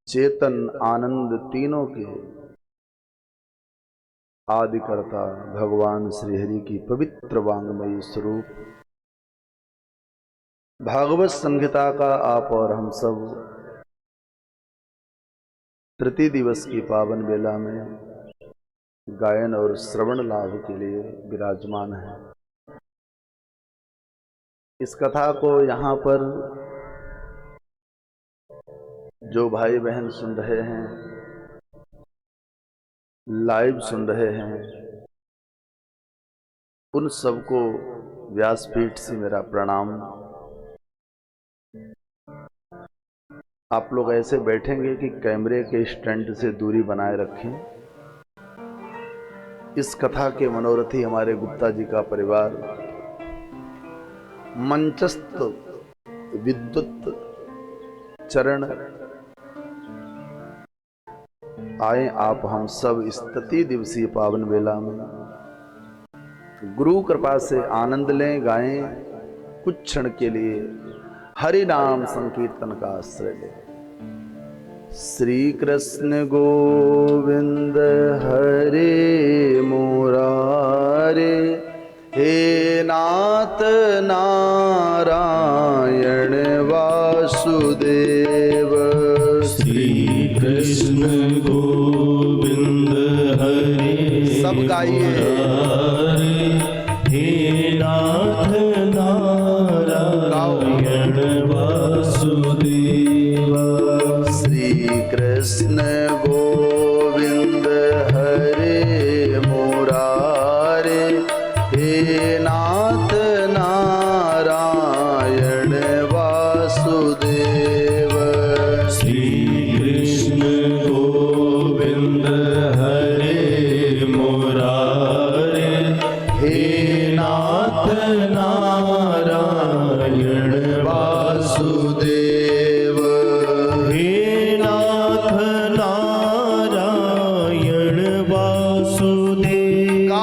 चेतन आनंद तीनों के आदिकर्ता भगवान श्रीहरि की पवित्र वांगमयी स्वरूप भागवत संहिता का आप और हम सब तृतीय दिवस की पावन बेला में गायन और श्रवण लाभ के लिए विराजमान है। इस कथा को यहाँ पर जो भाई बहन सुन रहे हैं, लाइव सुन रहे हैं, उन सबको व्यासपीठ से मेरा प्रणाम। आप लोग ऐसे बैठेंगे कि कैमरे के स्टैंड से दूरी बनाए रखें। इस कथा के मनोरथी हमारे गुप्ता जी का परिवार मंचस्थ विद्युत चरण आए। आप हम सब इस तृतीय दिवसीय पावन बेला में गुरु कृपा से आनंद लें, गाएं, कुछ क्षण के लिए हरि नाम संकीर्तन का आश्रय लें। श्री कृष्ण गोविंद हरे मुरारे, हे नाथ नारायण वासुदेव। श्री कृष्ण गोविंद हरे सब गाइए। हे नाथ नारायण वासुदेव। श्री कृष्ण गोविंद हरे मुरारे, हे नाथ नारायण वासुदेव। श्री कृष्ण गोविंद हरे मुरारे, हे नाथ नारायण वासुदेव। हे नाथ नारायण वासुदेव।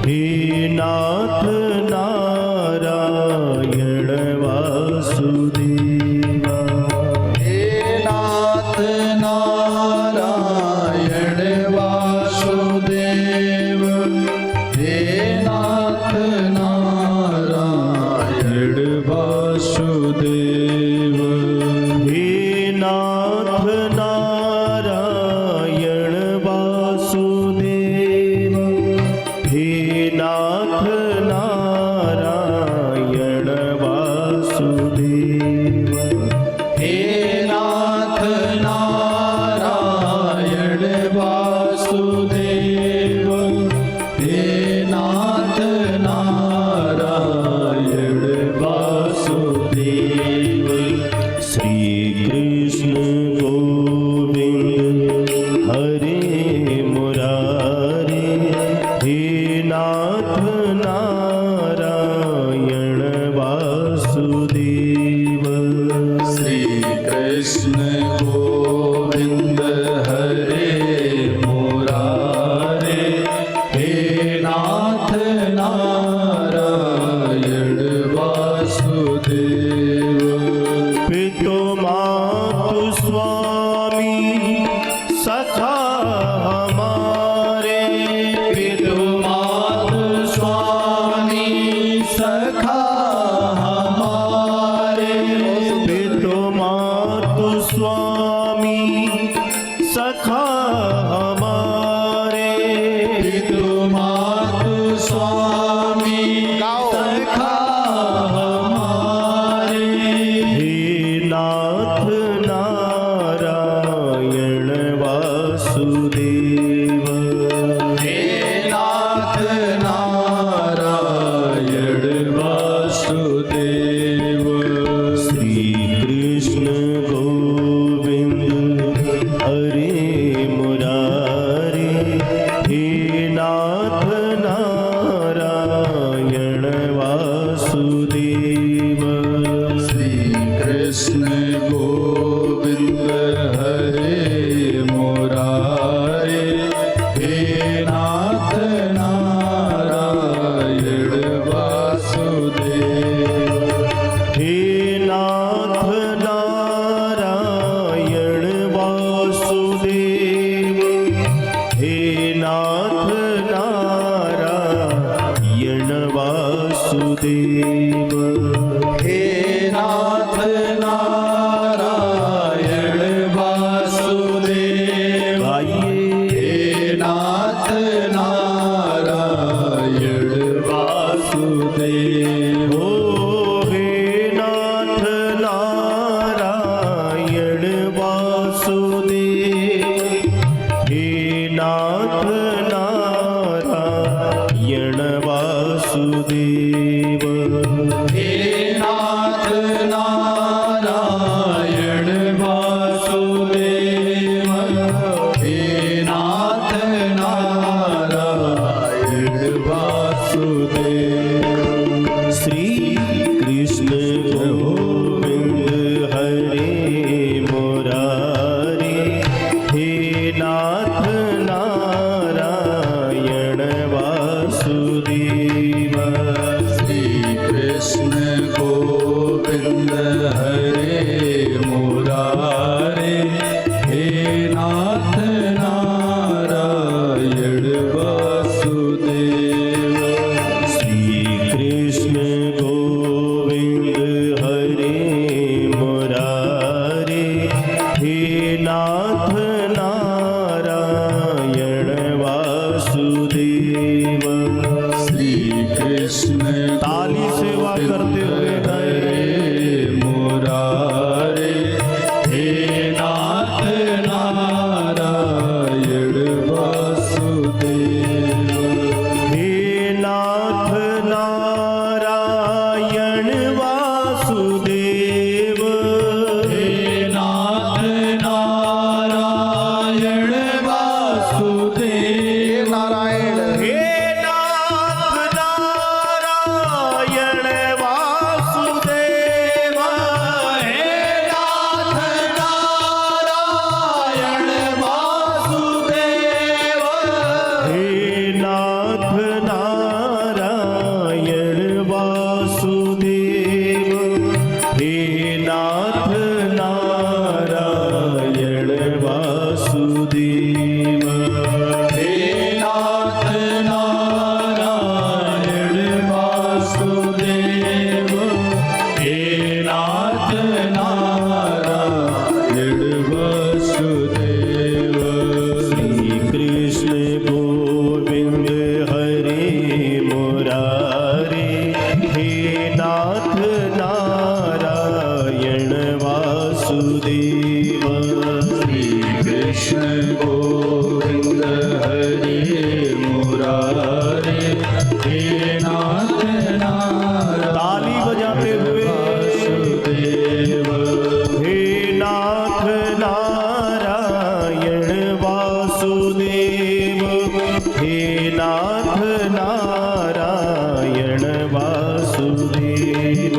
हे नाथ नारायण वासुदेव। हे नाथ नारायण वासुदेव। हे नाथ नारायण वासुदेव। हे नाथ नारायण वासुदेव। हे नाथ नारायण वासुदेव। हे नाथ नारायण वासुदेव। हे नाथ नारायण वासुदेव। श्री कृष्ण गोविंद हरे मुरारे, हे नाथ नारायण वासुदेव। श्री कृष्ण गोविंद हरे मुरारे, हे नाथ नारायण वासुदेव। पितु मातु स्वामी सखा हमारे। पितु मातु स्वामी सखा हमारे। पितु मातु स्वामी सखा हमारे। पितु मातु स्वामी सखा हमारे। हे नाथ नारायण वासुदेव। हे नाथ नारायण वासुदेव। श्री कृष्ण गोविंद हरे मुरारे, हे नाथ नारायण वासुदेव। श्री कृष्ण गोविंद हरे मुरारे, हे नाथ नारायण वासुदेव। हे नाथ नारायण मुरारे हे नाथ नारायण वासुदेव। श्री कृष्ण गोविंद हरे मुरारे हे नाथ नारायण वासुदेव। श्री कृष्ण ताली सेवा करते हुए हरे मुरारे हे नाथ नारायण वासुदेव। हे नाथ नारायण वासुदेव। हे नाथ नारायण वासुदेव। नारायण हे नाथ नारायण वासुदेव। हे नाथ नारायण वासुदेव। हे नाथ नारायण वासुदेव। हे नाथ नारायण वासुदेव। हे नाथ नारायण वासुदेव। हे नाथ नारायण वासुदेव। श्री कृष्ण गोविंद हरे मुरारे हे नाथ नारायण वासुदेव। श्री कृष्ण गोविंद हरे मुरारे हे नाथ नारायण ताली बजाते हुए वासुदेव। हे नाथ नारायण वासुदेव। हे नाथ नारायण वासुदेव।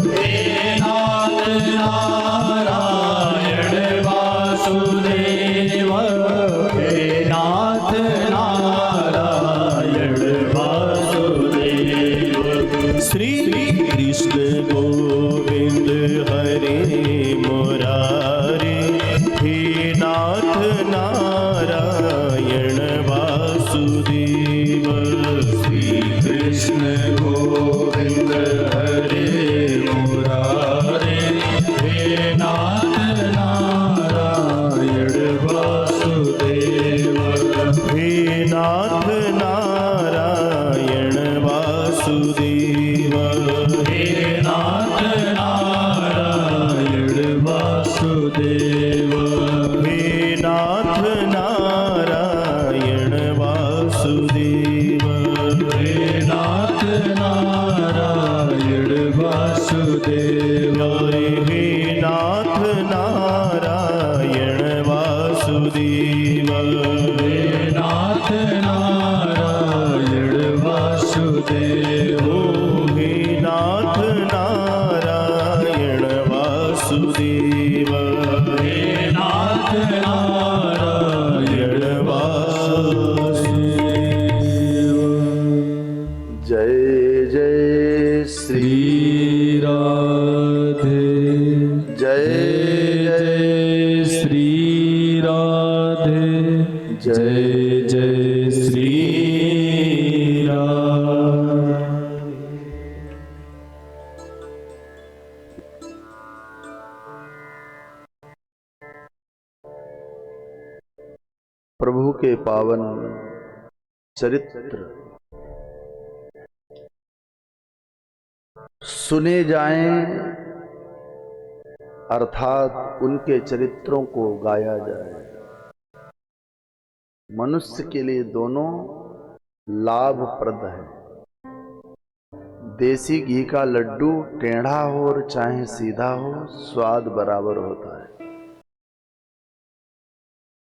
हे नाथ नारायण वासुदेव। हे नाथ नारायण वासुदेव। श्री कृष्ण गोविंद हरे मुरारे हे नाथ नारायण वासुदेव। श्री कृष्ण गोविंद हरे मुरारे हे नाथ नारायण वासुदेव। हे नाथ नारायण वासुदेव। हे नाथ नारायण वासुदेव। हे नाथ नारायण वासुदेव। हे नाथ नारायण वासुदेव। हे नाथ नारायण वासुदेव। हे नाथ नारायण वासुदेव। हे नाथ नारायण वासुदेव। हे नाथ नारायण वासुदेव। जय जय श्री श्री राधे। जय जय श्री राधे। जय जय श्री राधे। प्रभु के पावन चरित्र सुने जाएं, अर्थात उनके चरित्रों को गाया जाए। मनुष्य के लिए दोनों लाभप्रद है। देसी घी का लड्डू टेढ़ा हो और चाहे सीधा हो, स्वाद बराबर होता है।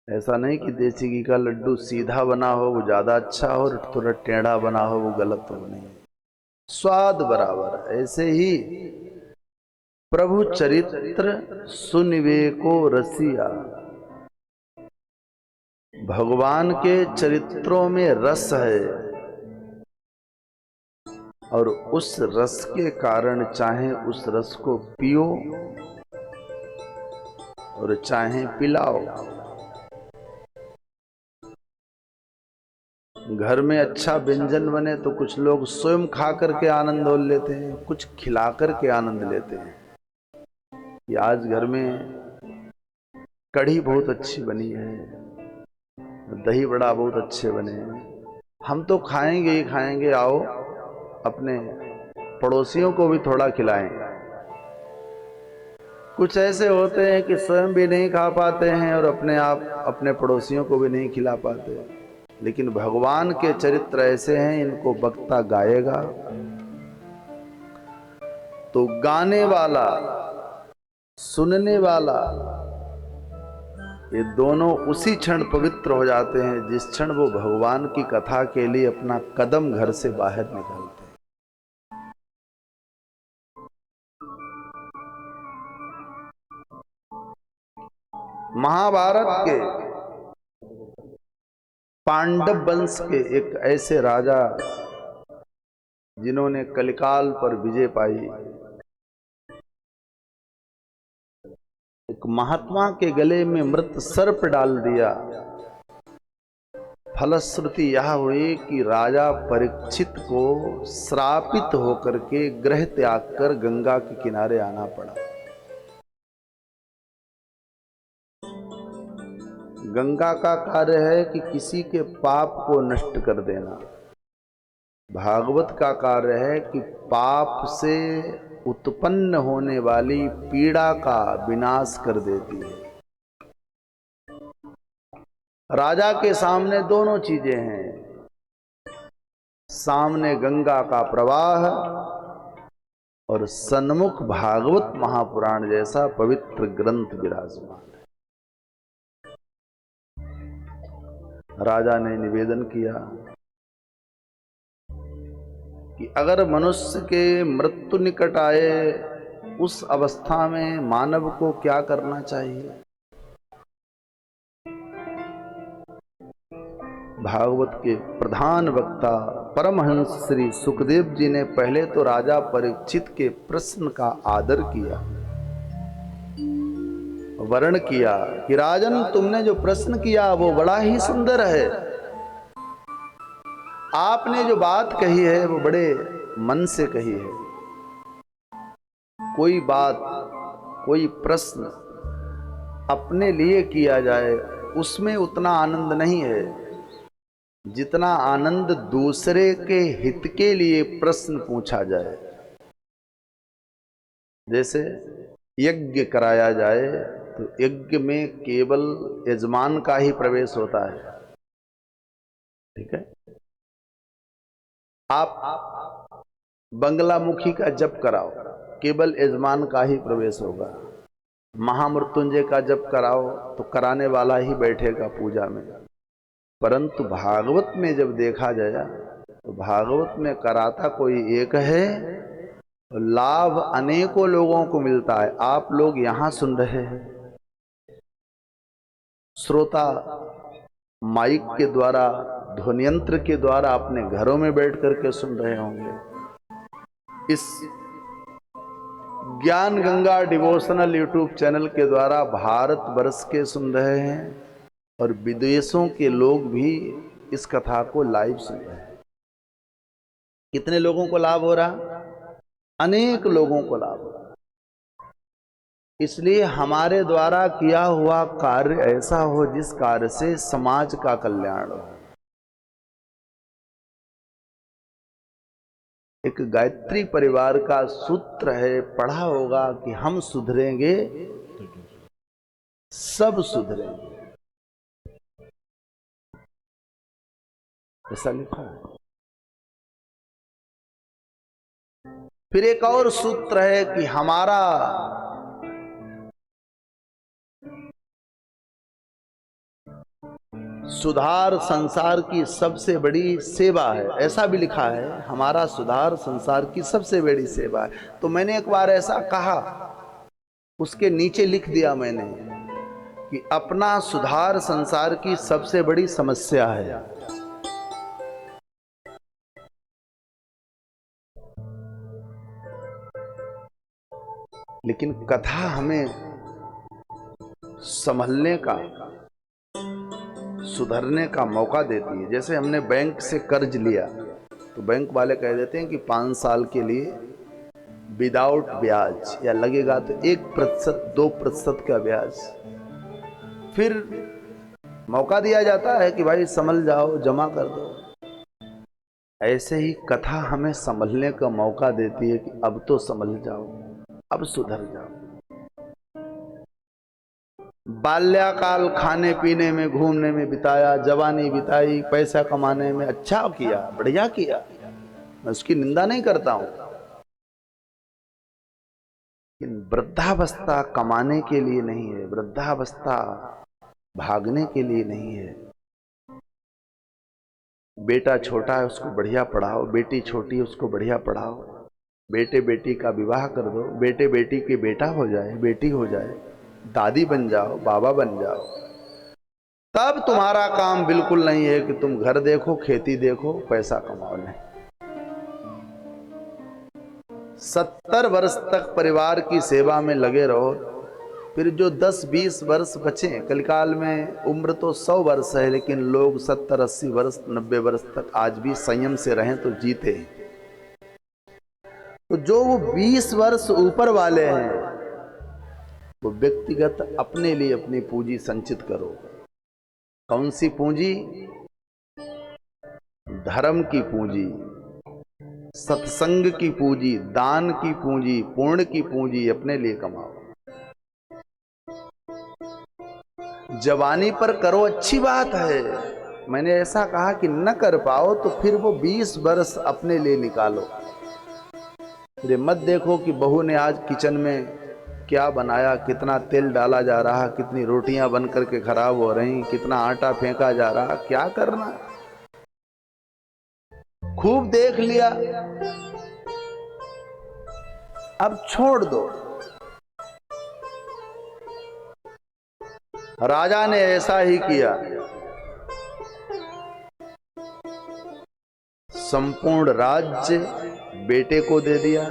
ऐसा नहीं कि देसी घी का लड्डू सीधा बना हो वो ज्यादा अच्छा हो और थोड़ा टेढ़ा बना हो वो गलत हो, नहीं, स्वाद बराबर। ऐसे ही प्रभु चरित्र सुनिवेको रसिया, भगवान के चरित्रों में रस है और उस रस के कारण चाहे उस रस को पियो और चाहे पिलाओ। घर में अच्छा व्यंजन बने तो कुछ लोग स्वयं खा करके आनंद हो लेते हैं, कुछ खिला करके आनंद लेते हैं। कि आज घर में कढ़ी बहुत अच्छी बनी है, दही बड़ा बहुत अच्छे बने हैं, हम तो खाएंगे ही खाएंगे, आओ अपने पड़ोसियों को भी थोड़ा खिलाएं। कुछ ऐसे होते हैं कि स्वयं भी नहीं खा पाते हैं और अपने पड़ोसियों को भी नहीं खिला पाते। लेकिन भगवान के चरित्र ऐसे हैं, इनको वक्ता गाएगा तो गाने वाला, सुनने वाला, ये दोनों उसी क्षण पवित्र हो जाते हैं जिस क्षण वो भगवान की कथा के लिए अपना कदम घर से बाहर निकालते हैं। महाभारत के पांडव वंश के एक ऐसे राजा जिन्होंने कलिकाल पर विजय पाई, एक महात्मा के गले में मृत सर्प डाल दिया। फलश्रुति यह हुई कि राजा परीक्षित को श्रापित होकर के गृह त्याग कर गंगा के किनारे आना पड़ा। गंगा का कार्य है कि किसी के पाप को नष्ट कर देना, भागवत का कार्य है कि पाप से उत्पन्न होने वाली पीड़ा का विनाश कर देती है। राजा के सामने दोनों चीजें हैं, सामने गंगा का प्रवाह और सन्मुख भागवत महापुराण जैसा पवित्र ग्रंथ विराजमान है। राजा ने निवेदन किया कि अगर मनुष्य के मृत्यु निकट आए, उस अवस्था में मानव को क्या करना चाहिए। भागवत के प्रधान वक्ता परमहंस श्री सुखदेव जी ने पहले तो राजा परीक्षित के प्रश्न का आदर किया, वर्ण किया कि राजन, तुमने जो प्रश्न किया वो बड़ा ही सुंदर है। आपने जो बात कही है वो बड़े मन से कही है। कोई बात, कोई प्रश्न अपने लिए किया जाए उसमें उतना आनंद नहीं है जितना आनंद दूसरे के हित के लिए प्रश्न पूछा जाए। जैसे यज्ञ कराया जाए तो यज्ञ में केवल यजमान का ही प्रवेश होता है, ठीक है। आप बंगलामुखी का जप कराओ, केवल यजमान का ही प्रवेश होगा। महामृत्युंजय का जप कराओ तो कराने वाला ही बैठेगा पूजा में। परंतु भागवत में जब देखा जाए तो भागवत में कराता कोई एक है, लाभ अनेकों लोगों को मिलता है। आप लोग यहां सुन रहे हैं, श्रोता माइक के द्वारा, ध्वनियंत्र के द्वारा अपने घरों में बैठ करके सुन रहे होंगे। इस ज्ञान गंगा डिवोशनल यूट्यूब चैनल के द्वारा भारत वर्ष के सुन रहे हैं और विदेशों के लोग भी इस कथा को लाइव सुन रहे हैं। कितने लोगों को लाभ हो रहा? अनेक लोगों को लाभ हो रहा। इसलिए हमारे द्वारा किया हुआ कार्य ऐसा हो जिस कार्य से समाज का कल्याण हो। एक गायत्री परिवार का सूत्र है, पढ़ा होगा कि हम सुधरेंगे सब सुधरेंगे, ऐसा लिखा है। फिर एक और सूत्र है कि हमारा सुधार संसार की सबसे बड़ी सेवा है, ऐसा भी लिखा है, हमारा सुधार संसार की सबसे बड़ी सेवा है। तो मैंने एक बार ऐसा कहा, उसके नीचे लिख दिया मैंने कि अपना सुधार संसार की सबसे बड़ी समस्या है। लेकिन कथा हमें संभलने का, सुधरने का मौका देती है। जैसे हमने बैंक से कर्ज लिया तो बैंक वाले कह देते हैं कि 5 साल के लिए विदाउट ब्याज, या लगेगा तो 1% 2% का ब्याज। फिर मौका दिया जाता है कि भाई संभल जाओ, जमा कर दो। ऐसे ही कथा हमें संभलने का मौका देती है कि अब तो संभल जाओ, अब सुधर जाओ। बाल्याकाल खाने पीने में, घूमने में बिताया, जवानी बिताई पैसा कमाने में, अच्छा किया, बढ़िया किया, मैं उसकी निंदा नहीं करता हूं। लेकिन वृद्धावस्था कमाने के लिए नहीं है, वृद्धावस्था भागने के लिए नहीं है। बेटा छोटा है उसको बढ़िया पढ़ाओ, बेटी छोटी है उसको बढ़िया पढ़ाओ, बेटे बेटी का विवाह कर दो, बेटे बेटी के बेटा हो जाए, बेटी हो जाए, दादी बन जाओ, बाबा बन जाओ। तब तुम्हारा काम बिल्कुल नहीं है कि तुम घर देखो, खेती देखो, पैसा कमाओ। नहीं, 70 वर्ष तक परिवार की सेवा में लगे रहो। फिर जो 10-20 वर्ष बचे, कलिकाल में उम्र तो 100 वर्ष है, लेकिन लोग 70-80 वर्ष 90 वर्ष तक आज भी संयम से रहें तो जीते हैं। तो जो वो 20 वर्ष ऊपर वाले हैं, वो व्यक्तिगत अपने लिए अपनी पूंजी संचित करो। कौन सी पूंजी? धर्म की पूंजी, सत्संग की पूंजी, दान की पूंजी, पुण्य की पूंजी अपने लिए कमाओ। जवानी पर करो, अच्छी बात है। मैंने ऐसा कहा कि न कर पाओ तो फिर वो 20 वर्ष अपने लिए निकालो। फिर मत देखो कि बहू ने आज किचन में क्या बनाया, कितना तेल डाला जा रहा, कितनी रोटियां बन करके खराब हो रही, कितना आटा फेंका जा रहा। क्या करना, खूब देख लिया, अब छोड़ दो। राजा ने ऐसा ही किया, संपूर्ण राज्य बेटे को दे दिया।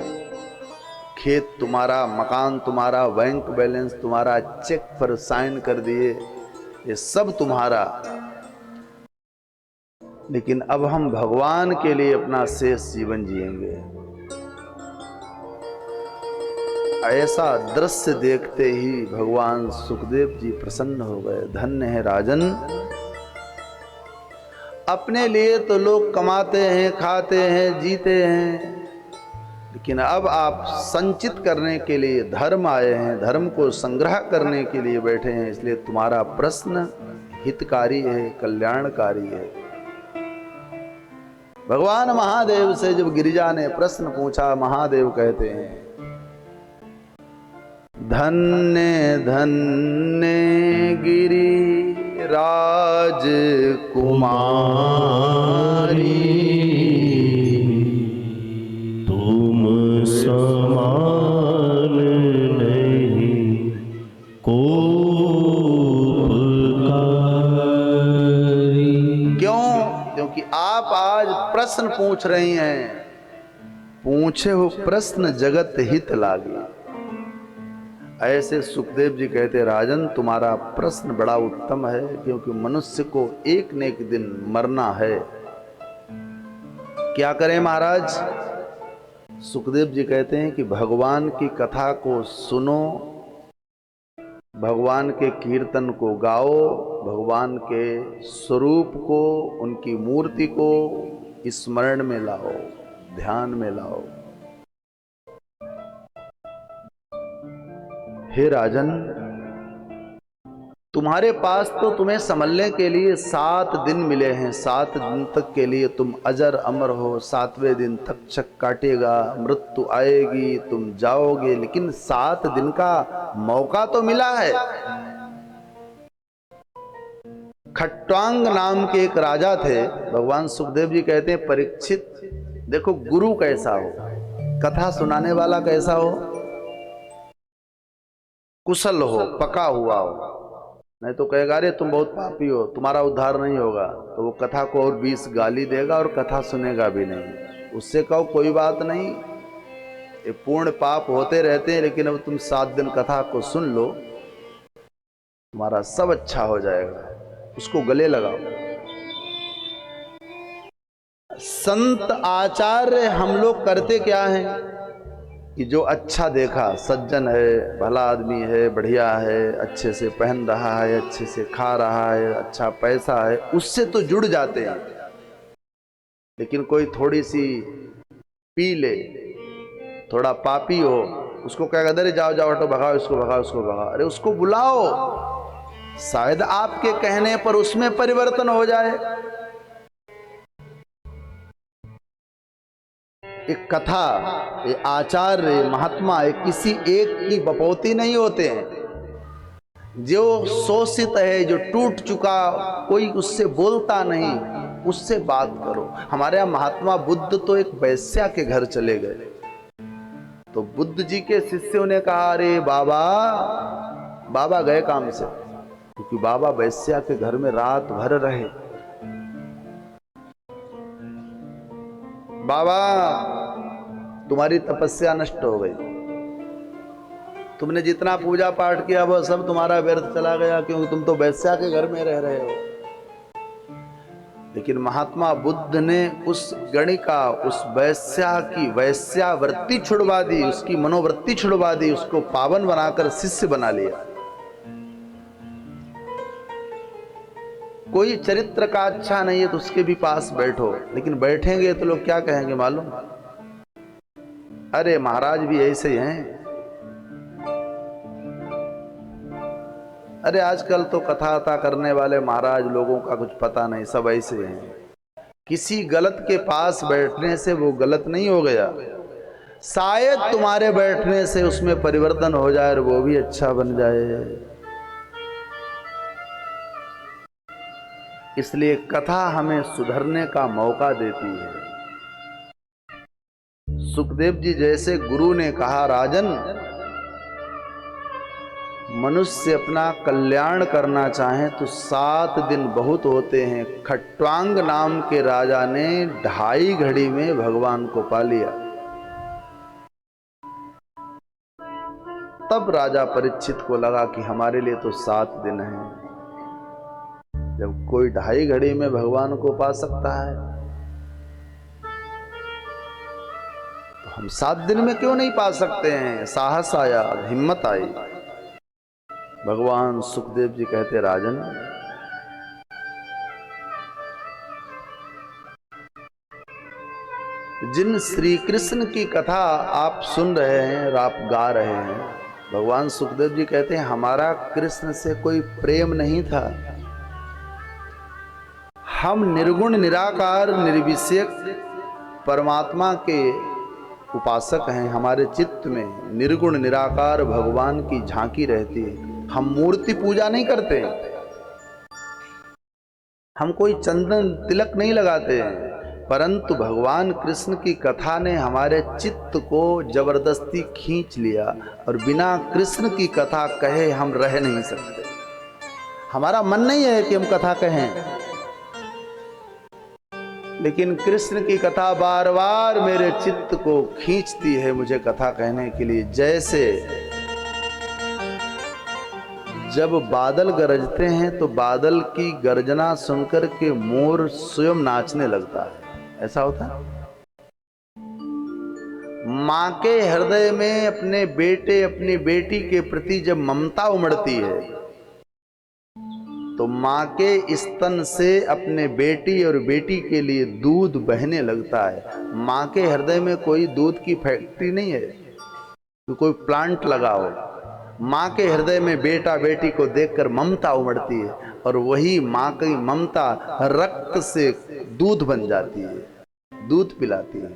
खेत तुम्हारा, मकान तुम्हारा, बैंक बैलेंस तुम्हारा, चेक पर साइन कर दिए, ये सब तुम्हारा। लेकिन अब हम भगवान के लिए अपना शेष जीवन जिएंगे। ऐसा दृश्य देखते ही भगवान सुखदेव जी प्रसन्न हो गए। धन्य है राजन, अपने लिए तो लोग कमाते हैं, खाते हैं, जीते हैं, लेकिन अब आप संचित करने के लिए धर्म आए हैं, धर्म को संग्रह करने के लिए बैठे हैं। इसलिए तुम्हारा प्रश्न हितकारी है, कल्याणकारी है। भगवान महादेव से जब गिरिजा ने प्रश्न पूछा, महादेव कहते हैं, धन्य धन्य गिरि राज कुमारी, तुम समान नहीं को उपकारी। क्यों? क्योंकि आप आज प्रश्न पूछ रही हैं। पूछे हो प्रश्न जगत हित लागे। ऐसे सुखदेव जी कहते, राजन तुम्हारा प्रश्न बड़ा उत्तम है, क्योंकि मनुष्य को एक न एक दिन मरना है। क्या करें महाराज? सुखदेव जी कहते हैं कि भगवान की कथा को सुनो, भगवान के कीर्तन को गाओ, भगवान के स्वरूप को, उनकी मूर्ति को स्मरण में लाओ, ध्यान में लाओ। हे राजन, तुम्हारे पास तो तुम्हें संभलने के लिए 7 दिन मिले हैं। 7 दिन तक के लिए तुम अजर अमर हो। 7वें दिन तक्षक काटेगा, मृत्यु आएगी, तुम जाओगे, लेकिन 7 दिन का मौका तो मिला है। खट्वांग नाम के एक राजा थे। भगवान सुखदेव जी कहते हैं, परीक्षित देखो गुरु कैसा हो, कथा सुनाने वाला कैसा हो, कुशल हो, पका हुआ हो। नहीं तो कहेगा अरे तुम बहुत पापी हो, तुम्हारा उद्धार नहीं होगा, तो वो कथा को और 20 गाली देगा और कथा सुनेगा भी नहीं। उससे कहो कोई बात नहीं, ये पूर्ण पाप होते रहते हैं, लेकिन अब तुम 7 दिन कथा को सुन लो, तुम्हारा सब अच्छा हो जाएगा, उसको गले लगाओ। संत आचार्य हम लोग करते क्या हैं कि जो अच्छा देखा, सज्जन है, भला आदमी है, बढ़िया है, अच्छे से पहन रहा है, अच्छे से खा रहा है, अच्छा पैसा है, उससे तो जुड़ जाते हैं। लेकिन कोई थोड़ी सी पी ले, थोड़ा पापी हो, उसको क्या कहते, अरे जाओ जाओ हटो, भगाओ इसको, भगाओ उसको, भगाओ। अरे उसको बुलाओ, शायद आपके कहने पर उसमें परिवर्तन हो जाए। एक कथा, ये आचार्य महात्मा किसी एक की बपौती नहीं होते हैं। जो शोषित है, जो टूट चुका, कोई उससे बोलता नहीं, उससे बात करो। हमारे यहाँ महात्मा बुद्ध तो एक वैश्या के घर चले गए, तो बुद्ध जी के शिष्यों ने कहा, अरे बाबा, बाबा गए काम से, क्योंकि बाबा वैश्या के घर में रात भर रहे। बाबा तुम्हारी तपस्या नष्ट हो गई, तुमने जितना पूजा पाठ किया वह सब तुम्हारा व्यर्थ चला गया, क्योंकि तुम तो वैश्या के घर में रह रहे हो। लेकिन महात्मा बुद्ध ने उस गणिका, उस वैश्या की वैश्यावृत्ति छुड़वा दी, उसकी मनोवृत्ति छुड़वा दी, उसको पावन बनाकर शिष्य बना लिया। कोई चरित्र का अच्छा नहीं है तो उसके भी पास बैठो, लेकिन बैठेंगे तो लोग क्या कहेंगे मालूम, अरे महाराज भी ऐसे ही हैं। अरे आजकल तो कथा करने वाले महाराज लोगों का कुछ पता नहीं, सब ऐसे हैं। किसी गलत के पास बैठने से वो गलत नहीं हो गया, शायद तुम्हारे बैठने से उसमें परिवर्तन हो जाए और वो भी अच्छा बन जाए। इसलिए कथा हमें सुधरने का मौका देती है। सुखदेव जी जैसे गुरु ने कहा, राजन मनुष्य अपना कल्याण करना चाहे तो 7 दिन बहुत होते हैं। खट्वांग नाम के राजा ने 2.5 घड़ी में भगवान को पा लिया। तब राजा परीक्षित को लगा कि हमारे लिए तो 7 दिन हैं। जब कोई 2.5 घड़ी में भगवान को पा सकता है तो हम 7 दिन में क्यों नहीं पा सकते हैं। साहस आया, हिम्मत आई। भगवान सुखदेव जी कहते, राजन जिन श्री कृष्ण की कथा आप सुन रहे हैं और आप गा रहे हैं, भगवान सुखदेव जी कहते हैं हमारा कृष्ण से कोई प्रेम नहीं था। हम निर्गुण निराकार निर्विषयक परमात्मा के उपासक हैं। हमारे चित्त में निर्गुण निराकार भगवान की झांकी रहती है। हम मूर्ति पूजा नहीं करते, हम कोई चंदन तिलक नहीं लगाते हैं, परंतु भगवान कृष्ण की कथा ने हमारे चित्त को जबरदस्ती खींच लिया और बिना कृष्ण की कथा कहे हम रह नहीं सकते। हमारा मन नहीं है कि हम कथा कहें, लेकिन कृष्ण की कथा बार बार मेरे चित्त को खींचती है मुझे कथा कहने के लिए। जैसे जब बादल गरजते हैं तो बादल की गर्जना सुनकर के मोर स्वयं नाचने लगता है, ऐसा होता है। मां के हृदय में अपने बेटे अपनी बेटी के प्रति जब ममता उमड़ती है तो मां के स्तन से अपने बेटी और बेटी के लिए दूध बहने लगता है। मां के हृदय में कोई दूध की फैक्ट्री नहीं है कि कोई प्लांट लगा हो। मां के हृदय में बेटा बेटी को देखकर ममता उमड़ती है और वही मां की ममता रक्त से दूध बन जाती है, दूध पिलाती है।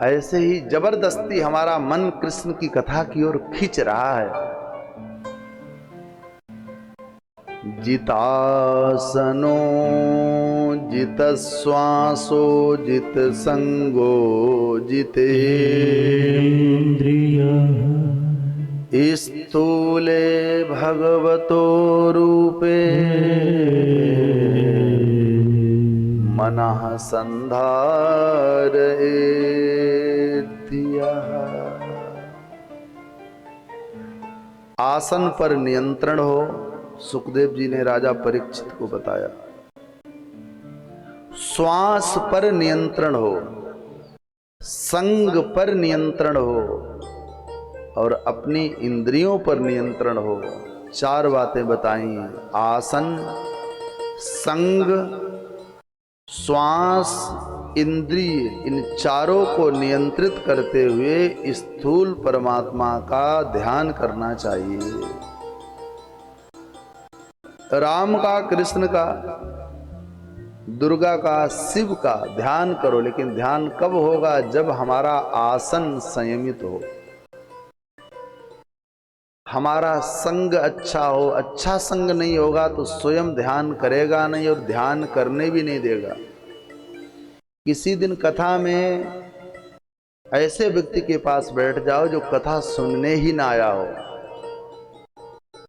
ऐसे ही जबरदस्ती हमारा मन कृष्ण की कथा की ओर खींच रहा है। जितासनो जित श्वासो जित संगो जितेन्द्रिय स्थूले भगवतो रूपे मनः संधारयेद्यः। आसन पर नियंत्रण हो, सुखदेव जी ने राजा परीक्षित को बताया। श्वास पर नियंत्रण हो, संग पर नियंत्रण हो और अपनी इंद्रियों पर नियंत्रण हो। 4 बातें बताई। आसन, संग, श्वास, इंद्रिय, इन चारों को नियंत्रित करते हुए स्थूल परमात्मा का ध्यान करना चाहिए। राम का, कृष्ण का, दुर्गा का, शिव का ध्यान करो, लेकिन ध्यान कब होगा? जब हमारा आसन संयमित हो, हमारा संग अच्छा हो। अच्छा संग नहीं होगा तो स्वयं ध्यान करेगा नहीं और ध्यान करने भी नहीं देगा। किसी दिन कथा में ऐसे व्यक्ति के पास बैठ जाओ जो कथा सुनने ही ना आया हो,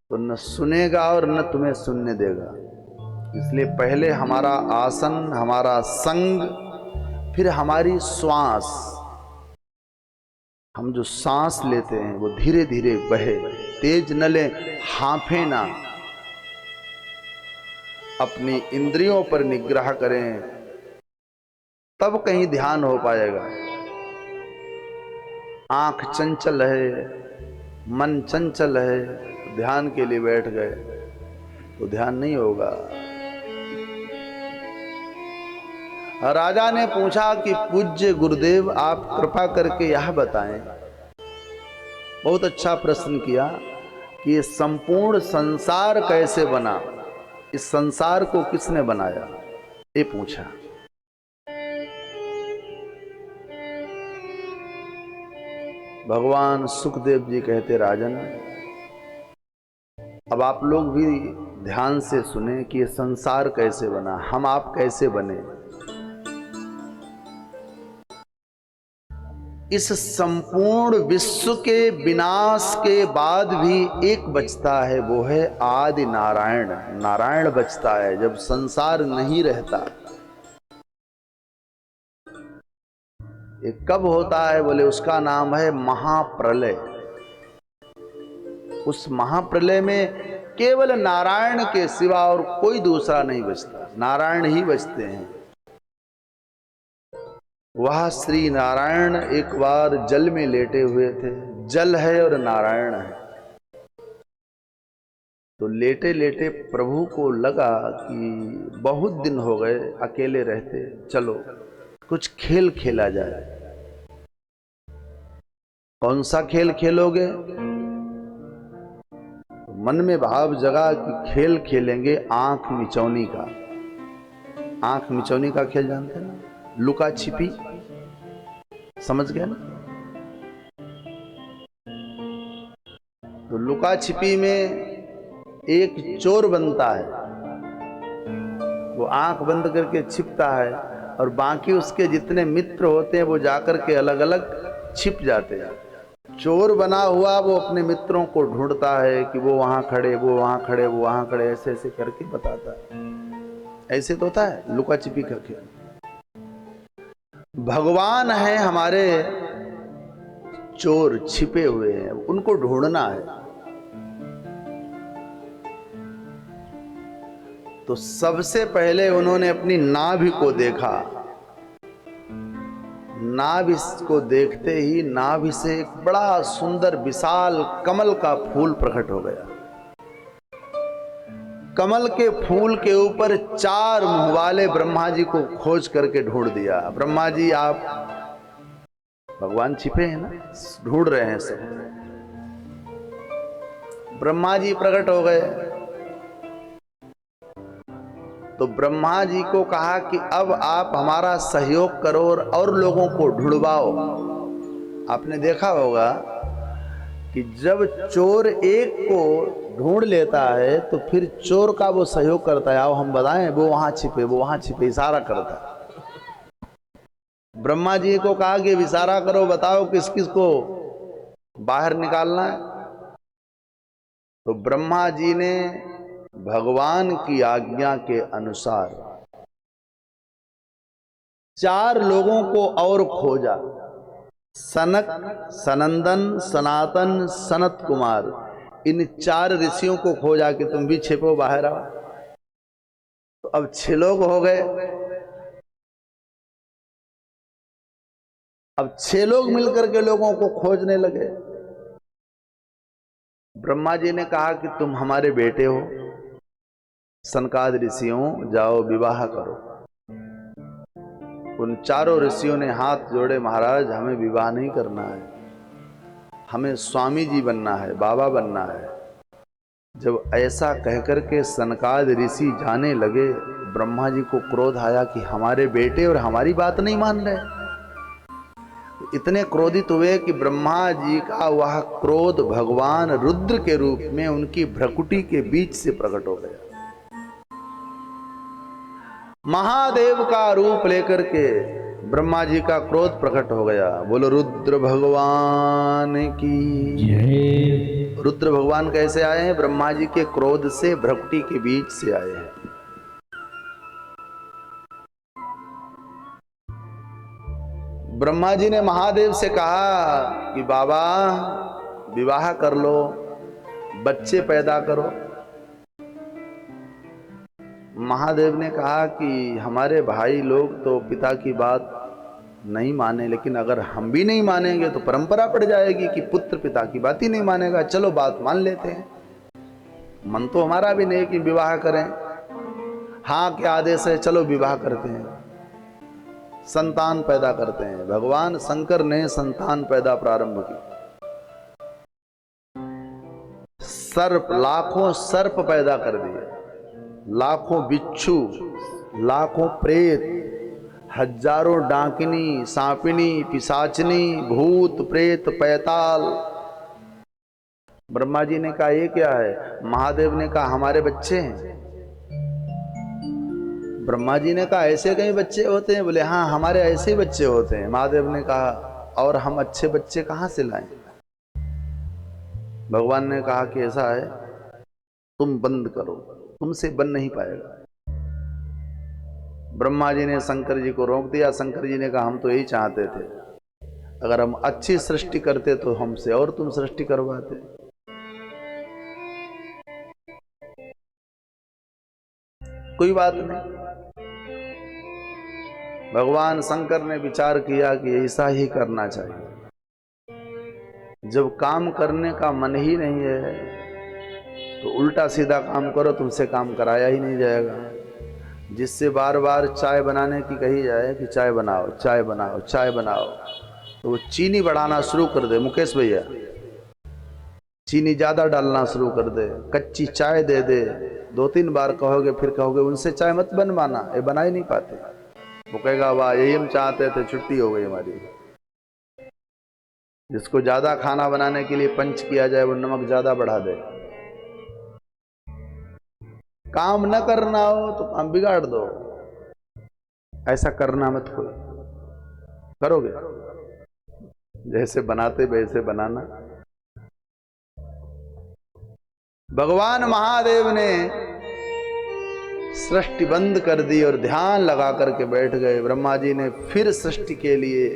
तो न सुनेगा और न तुम्हें सुनने देगा। इसलिए पहले हमारा आसन, हमारा संग, फिर हमारी श्वास। हम जो सांस लेते हैं वो धीरे धीरे बहे, तेज न ले, हांफे ना। अपनी इंद्रियों पर निग्रह करें, तब कहीं ध्यान हो पाएगा। आंख चंचल है, मन चंचल है, ध्यान के लिए बैठ गए तो ध्यान नहीं होगा। राजा ने पूछा कि पूज्य गुरुदेव, आप कृपा करके यह बताएं। बहुत अच्छा प्रश्न किया कि ये संपूर्ण संसार कैसे बना, इस संसार को किसने बनाया, ये पूछा। भगवान सुखदेव जी कहते, राजन अब आप लोग भी ध्यान से सुने कि ये संसार कैसे बना, हम आप कैसे बने। इस संपूर्ण विश्व के विनाश के बाद भी एक बचता है, वो है आदि नारायण। नारायण बचता है जब संसार नहीं रहता। ये कब होता है बोले, उसका नाम है महाप्रलय। उस महाप्रलय में केवल नारायण के सिवा और कोई दूसरा नहीं बचता, नारायण ही बचते हैं। वह श्री नारायण एक बार जल में लेटे हुए थे। जल है और नारायण है। तो लेटे लेटे प्रभु को लगा कि बहुत दिन हो गए अकेले रहते, चलो कुछ खेल खेला जाए। कौन सा खेल खेलोगे? मन में भाव जगा कि खेल खेलेंगे आंख मिचौनी का। आंख मिचौनी का खेल जानते हैं ना, लुका छिपी, समझ गए ना? तो लुका छिपी में एक चोर बनता है, वो आंख बंद करके छिपता है और बाकी उसके जितने मित्र होते हैं वो जाकर के अलग अलग छिप जाते हैं। चोर बना हुआ वो अपने मित्रों को ढूंढता है कि वो वहां खड़े, वो वहां खड़े, वो वहां खड़े, ऐसे ऐसे करके बताता है। ऐसे तो होता है लुका छिपी का खेल। भगवान है हमारे चोर, छिपे हुए हैं, उनको ढूंढना है। तो सबसे पहले उन्होंने अपनी नाभि को देखा। नाभि को देखते ही नाभि से एक बड़ा सुंदर विशाल कमल का फूल प्रकट हो गया। कमल के फूल के ऊपर 4 मुंह वाले ब्रह्मा जी को खोज करके ढूंढ दिया। ब्रह्मा जी आप, भगवान छिपे हैं ना, ढूंढ रहे हैं सब। ब्रह्मा जी प्रकट हो गए। तो ब्रह्मा जी को कहा कि अब आप हमारा सहयोग करो और लोगों को ढूंढवाओ। आपने देखा होगा कि जब चोर एक को ढूंढ लेता है तो फिर चोर का वो सहयोग करता है, आओ हम बताएं, वो वहां छिपे, वो वहां छिपे, इशारा करता है। ब्रह्मा जी को कहा कि इशारा करो, बताओ किस किस को बाहर निकालना है। तो ब्रह्मा जी ने भगवान की आज्ञा के अनुसार 4 लोगों को और खोजा। सनक, सनंदन, सनातन, सनत कुमार, इन 4 ऋषियों को खो जाके तुम भी छिपो बाहर आओ। तो अब 6 लोग हो गए। अब 6 लोग मिलकर के लोगों को खोजने लगे। ब्रह्मा जी ने कहा कि तुम हमारे बेटे हो, सनकाद ऋषियों, जाओ विवाह करो। उन 4 ऋषियों ने हाथ जोड़े, महाराज हमें विवाह नहीं करना है, हमें स्वामी जी बनना है, बाबा बनना है। जब ऐसा कहकर के सनकाद ऋषि जाने लगे, ब्रह्मा जी को क्रोध आया कि हमारे बेटे और हमारी बात नहीं मान रहे। इतने क्रोधित हुए कि ब्रह्मा जी का वह क्रोध भगवान रुद्र के रूप में उनकी भ्रकुटी के बीच से प्रकट हो गया। महादेव का रूप लेकर के ब्रह्मा जी का क्रोध प्रकट हो गया। बोलो रुद्र भगवान की जय। रुद्र भगवान कैसे आए हैं? ब्रह्मा जी के क्रोध से भ्रकुटी के बीच से आए हैं। ब्रह्मा जी ने महादेव से कहा कि बाबा विवाह कर लो, बच्चे पैदा करो। महादेव ने कहा कि हमारे भाई लोग तो पिता की बात नहीं माने, लेकिन अगर हम भी नहीं मानेंगे तो परंपरा पड़ जाएगी कि पुत्र पिता की बात ही नहीं मानेगा। चलो बात मान लेते हैं। मन तो हमारा भी नहीं कि विवाह करें। हाँ क्या आदेश है? चलो विवाह करते हैं, संतान पैदा करते हैं। भगवान शंकर ने संतान पैदा प्रारंभ की। सर्प, लाखों सर्प पैदा कर दिए, लाखों बिच्छू, लाखों प्रेत, हजारों डाकिनी, सांपिनी, पिशाचनी, भूत प्रेत, पैताल। ब्रह्मा जी ने कहा ये क्या है? महादेव ने कहा हमारे बच्चे हैं। ब्रह्मा जी ने कहा ऐसे कई बच्चे होते हैं? बोले हाँ हमारे ऐसे ही बच्चे होते हैं। महादेव ने कहा और हम अच्छे बच्चे कहां से लाएं? भगवान ने कहा कि ऐसा है, तुम बंद करो, तुमसे बन नहीं पाएगा। ब्रह्मा जी ने शंकर जी को रोक दिया। शंकर जी ने कहा हम तो यही चाहते थे, अगर हम अच्छी सृष्टि करते तो हमसे और तुम सृष्टि करवाते। कोई बात नहीं। भगवान शंकर ने विचार किया कि ऐसा ही करना चाहिए। जब काम करने का मन ही नहीं है तो उल्टा सीधा काम करो, तुमसे काम कराया ही नहीं जाएगा। जिससे बार बार चाय बनाने की कही जाए कि चाय बनाओ, चाय बनाओ, चाय बनाओ, तो वो चीनी बढ़ाना शुरू कर दे। मुकेश भैया चीनी ज्यादा डालना शुरू कर दे, कच्ची चाय दे दे। 2-3 बार कहोगे, फिर कहोगे उनसे चाय मत बनवाना, ये बना ही नहीं पाते। वो कहेगा वाह यही हम चाहते थे, छुट्टी हो गई हमारी। जिसको ज्यादा खाना बनाने के लिए पंच किया जाए वो नमक ज्यादा बढ़ा दे। काम न करना हो तो काम बिगाड़ दो। ऐसा करना मत कोई। करोगे जैसे बनाते वैसे बनाना। भगवान महादेव ने सृष्टि बंद कर दी और ध्यान लगा करके बैठ गए। ब्रह्मा जी ने फिर सृष्टि के लिए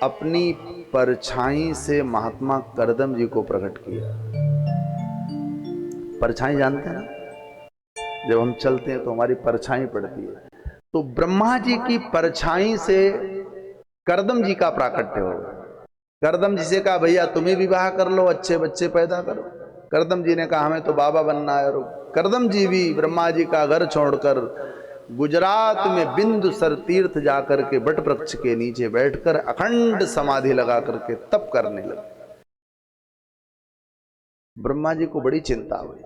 अपनी परछाई से महात्मा करदम जी को प्रकट किया। परछाई जानते हैं ना, जब हम चलते हैं तो हमारी परछाई पड़ती है। तो ब्रह्मा जी की परछाई से करदम जी का प्राकट्य हो। करदम जी से कहा भैया तुम्हें विवाह कर लो, अच्छे बच्चे पैदा करो। करदम जी ने कहा हमें तो बाबा बनना है। और करदम जी भी ब्रह्मा जी का घर छोड़कर गुजरात में बिंदुसर तीर्थ जाकर के बट वृक्ष के नीचे बैठकर अखंड समाधि लगा करके तप करने लगे। ब्रह्मा जी को बड़ी चिंता हुई,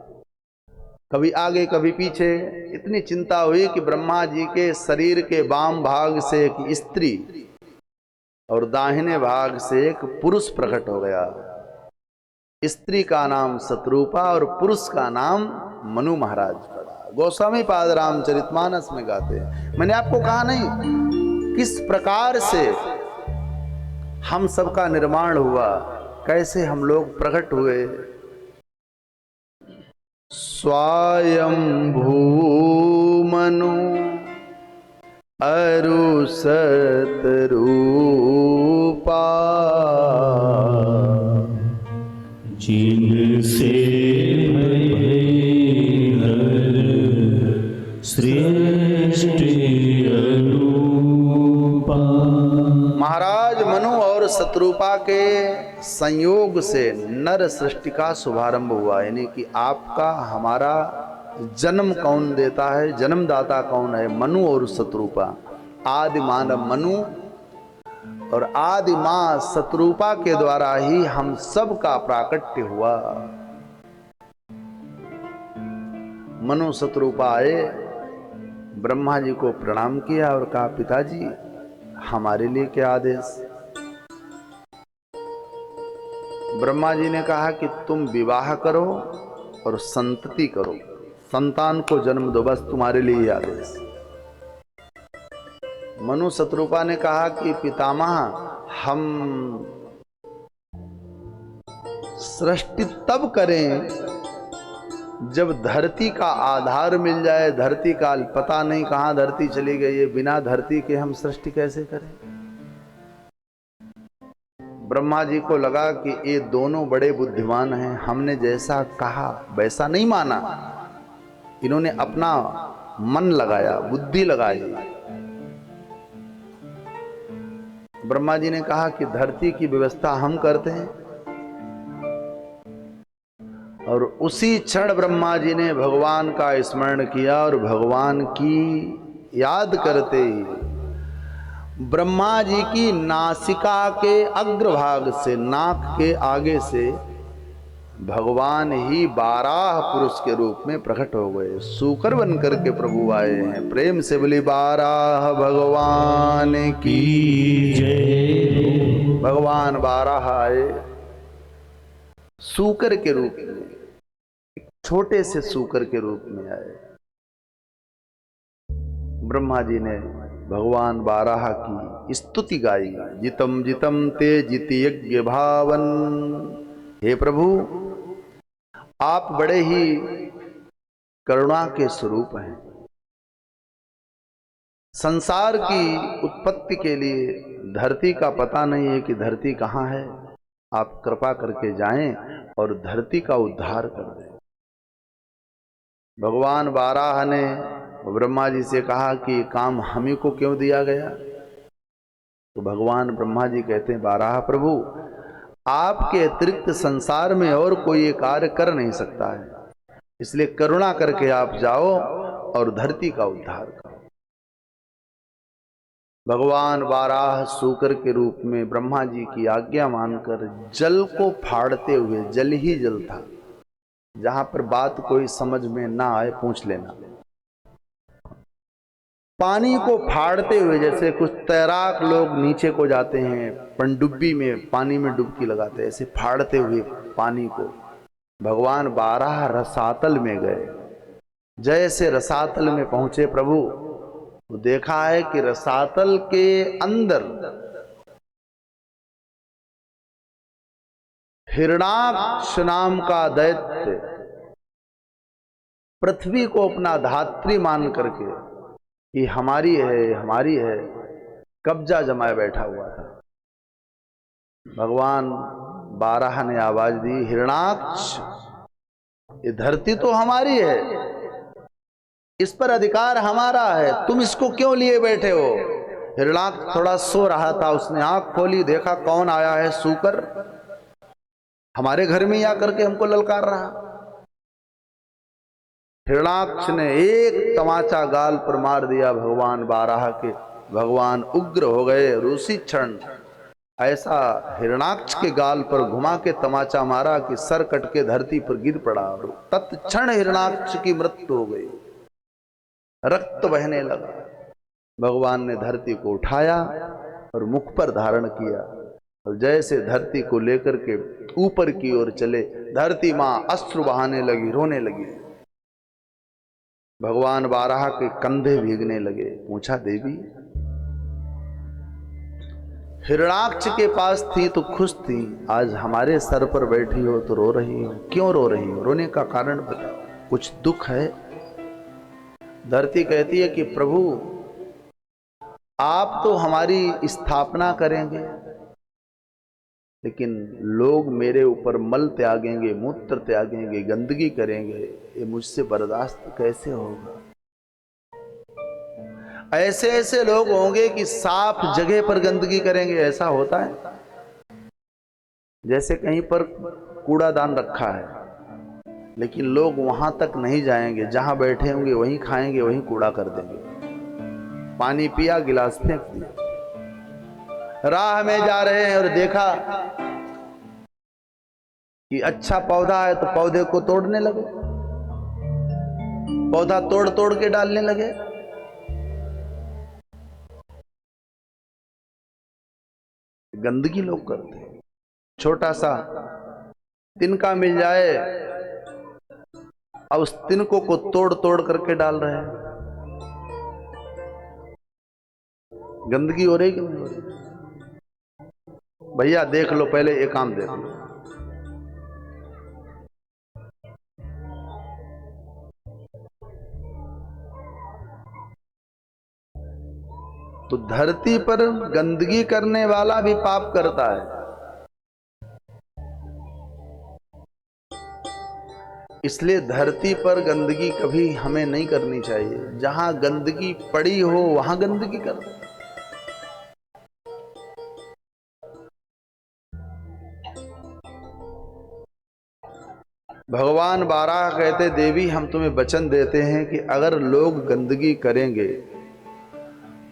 कभी आगे कभी पीछे। इतनी चिंता हुई कि ब्रह्मा जी के शरीर के वाम भाग से एक स्त्री और दाहिने भाग से एक पुरुष प्रकट हो गया। स्त्री का नाम शत्रुपा और पुरुष का नाम मनु महाराज पड़ा। गोस्वामी पाद रामचरितमानस में गाते हैं। मैंने आपको कहा नहीं किस प्रकार से हम सबका निर्माण हुआ, कैसे हम लोग प्रकट हुए। स्वयंभू मनु अरु सतरूपा जिन से भय नर सृष्टि अनुपा। महाराज मनु और शत्रुपा के संयोग से नर सृष्टि का शुभारंभ हुआ। यानी कि आपका हमारा जन्म कौन देता है, जन्मदाता कौन है? मनु और शत्रुपा। आदि मानव मनु और आदि मां शत्रुपा के द्वारा ही हम सब का प्राकट्य हुआ। मनु शत्रुपा आए, ब्रह्मा जी को प्रणाम किया और कहा, पिताजी हमारे लिए क्या आदेश? ब्रह्मा जी ने कहा कि तुम विवाह करो और संतति करो, संतान को जन्म दो, बस तुम्हारे लिए ही आदेश। मनु शत्रुपा ने कहा कि पितामह, हम सृष्टि तब करें जब धरती का आधार मिल जाए। धरती का पता नहीं कहां धरती चली गई है, बिना धरती के हम सृष्टि कैसे करें? ब्रह्मा जी को लगा कि ये दोनों बड़े बुद्धिमान हैं, हमने जैसा कहा वैसा नहीं माना, इन्होंने अपना मन लगाया, बुद्धि लगाई। ब्रह्मा जी ने कहा कि धरती की व्यवस्था हम करते हैं। और उसी क्षण ब्रह्मा जी ने भगवान का स्मरण किया और भगवान की याद करते ही ब्रह्मा जी की नासिका के अग्रभाग से, नाक के आगे से भगवान ही 12 पुरुष के रूप में प्रकट हो गए। सूकर बन करके प्रभु आए हैं। प्रेम से बोली 12 भगवान की जय। भगवान 12 आए सूकर के रूप में, छोटे से सूकर के रूप में आए। ब्रह्मा जी ने भगवान 12 की स्तुति गाई। जितम जितम ते जिति यज्ञ भावन। हे प्रभु, आप बड़े ही करुणा के स्वरूप हैं। संसार की उत्पत्ति के लिए धरती का पता नहीं है कि धरती कहाँ है। आप कृपा करके जाएं और धरती का उद्धार कर दें। भगवान 12 ने ब्रह्मा जी से कहा कि काम हम ही को क्यों दिया गया? तो भगवान ब्रह्मा जी कहते हैं, 12 प्रभु, आपके अतिरिक्त संसार में और कोई ये कार्य कर नहीं सकता है, इसलिए करुणा करके आप जाओ और धरती का उद्धार करो। भगवान 12 सूकर के रूप में ब्रह्मा जी की आज्ञा मानकर जल को फाड़ते हुए, जल ही जल था, जहां पर बात कोई समझ में ना आए पूछ लेना, पानी को फाड़ते हुए, जैसे कुछ तैराक लोग नीचे को जाते हैं पनडुब्बी में, पानी में डुबकी लगाते हैं, ऐसे फाड़ते हुए पानी को भगवान 12 रसातल में गए। जैसे रसातल में पहुंचे प्रभु, तो देखा है कि रसातल के अंदर हिरणाक्ष नाम का दैत्य पृथ्वी को अपना धात्री मान करके कि हमारी है हमारी है, कब्जा जमाए बैठा हुआ था। भगवान 12 ने आवाज दी, हिरणाक्ष, ये धरती तो हमारी है, इस पर अधिकार हमारा है, तुम इसको क्यों लिए बैठे हो? हिरणाक्ष थोड़ा सो रहा था, उसने आंख खोली, देखा कौन आया है, सूकर हमारे घर में आकर के हमको ललकार रहा। हिरणाक्ष ने एक तमाचा गाल पर मार दिया भगवान 12 के। भगवान उग्र हो गए और उसी क्षण ऐसा हिरणाक्ष के गाल पर घुमा के तमाचा मारा कि सर कट के धरती पर गिर पड़ा और तत्क्षण हिरणाक्ष की मृत्यु हो गई, रक्त बहने लगा। भगवान ने धरती को उठाया और मुख पर धारण किया और जैसे धरती को लेकर के ऊपर की ओर चले, धरती मां अश्रु बहाने लगी, रोने लगी। भगवान 12 के कंधे भीगने लगे। पूछा, देवी हिरणाक्ष के पास थी तो खुश थी, आज हमारे सर पर बैठी हो तो रो रही हो, क्यों रो रही हो? रोने का कारण बताओ, कुछ दुख है? धरती कहती है कि प्रभु, आप तो हमारी स्थापना करेंगे, लेकिन लोग मेरे ऊपर मल त्यागेंगे, मूत्र त्यागेंगे, गंदगी करेंगे, ये मुझसे बर्दाश्त कैसे होगा। ऐसे ऐसे लोग होंगे कि साफ जगह पर गंदगी करेंगे। ऐसा होता है जैसे कहीं पर कूड़ादान रखा है, लेकिन लोग वहां तक नहीं जाएंगे, जहां बैठे होंगे वहीं खाएंगे, वहीं कूड़ा कर देंगे। पानी पिया, गिलास फेंक दिया। राह में जा रहे हैं और देखा कि अच्छा पौधा है तो पौधे को तोड़ने लगे, पौधा तोड़ तोड़ के डालने लगे। गंदगी लोग करते हैं। छोटा सा तिनका मिल जाए, अब उस तिनकों को तोड़ तोड़ करके डाल रहे हैं। गंदगी हो रही कि नहीं हो रही? भैया देख लो, पहले एक काम देख लो। तो धरती पर गंदगी करने वाला भी पाप करता है। इसलिए धरती पर गंदगी कभी हमें नहीं करनी चाहिए। जहां गंदगी पड़ी हो वहां गंदगी कर। भगवान बाराह कहते, देवी हम तुम्हें वचन देते हैं कि अगर लोग गंदगी करेंगे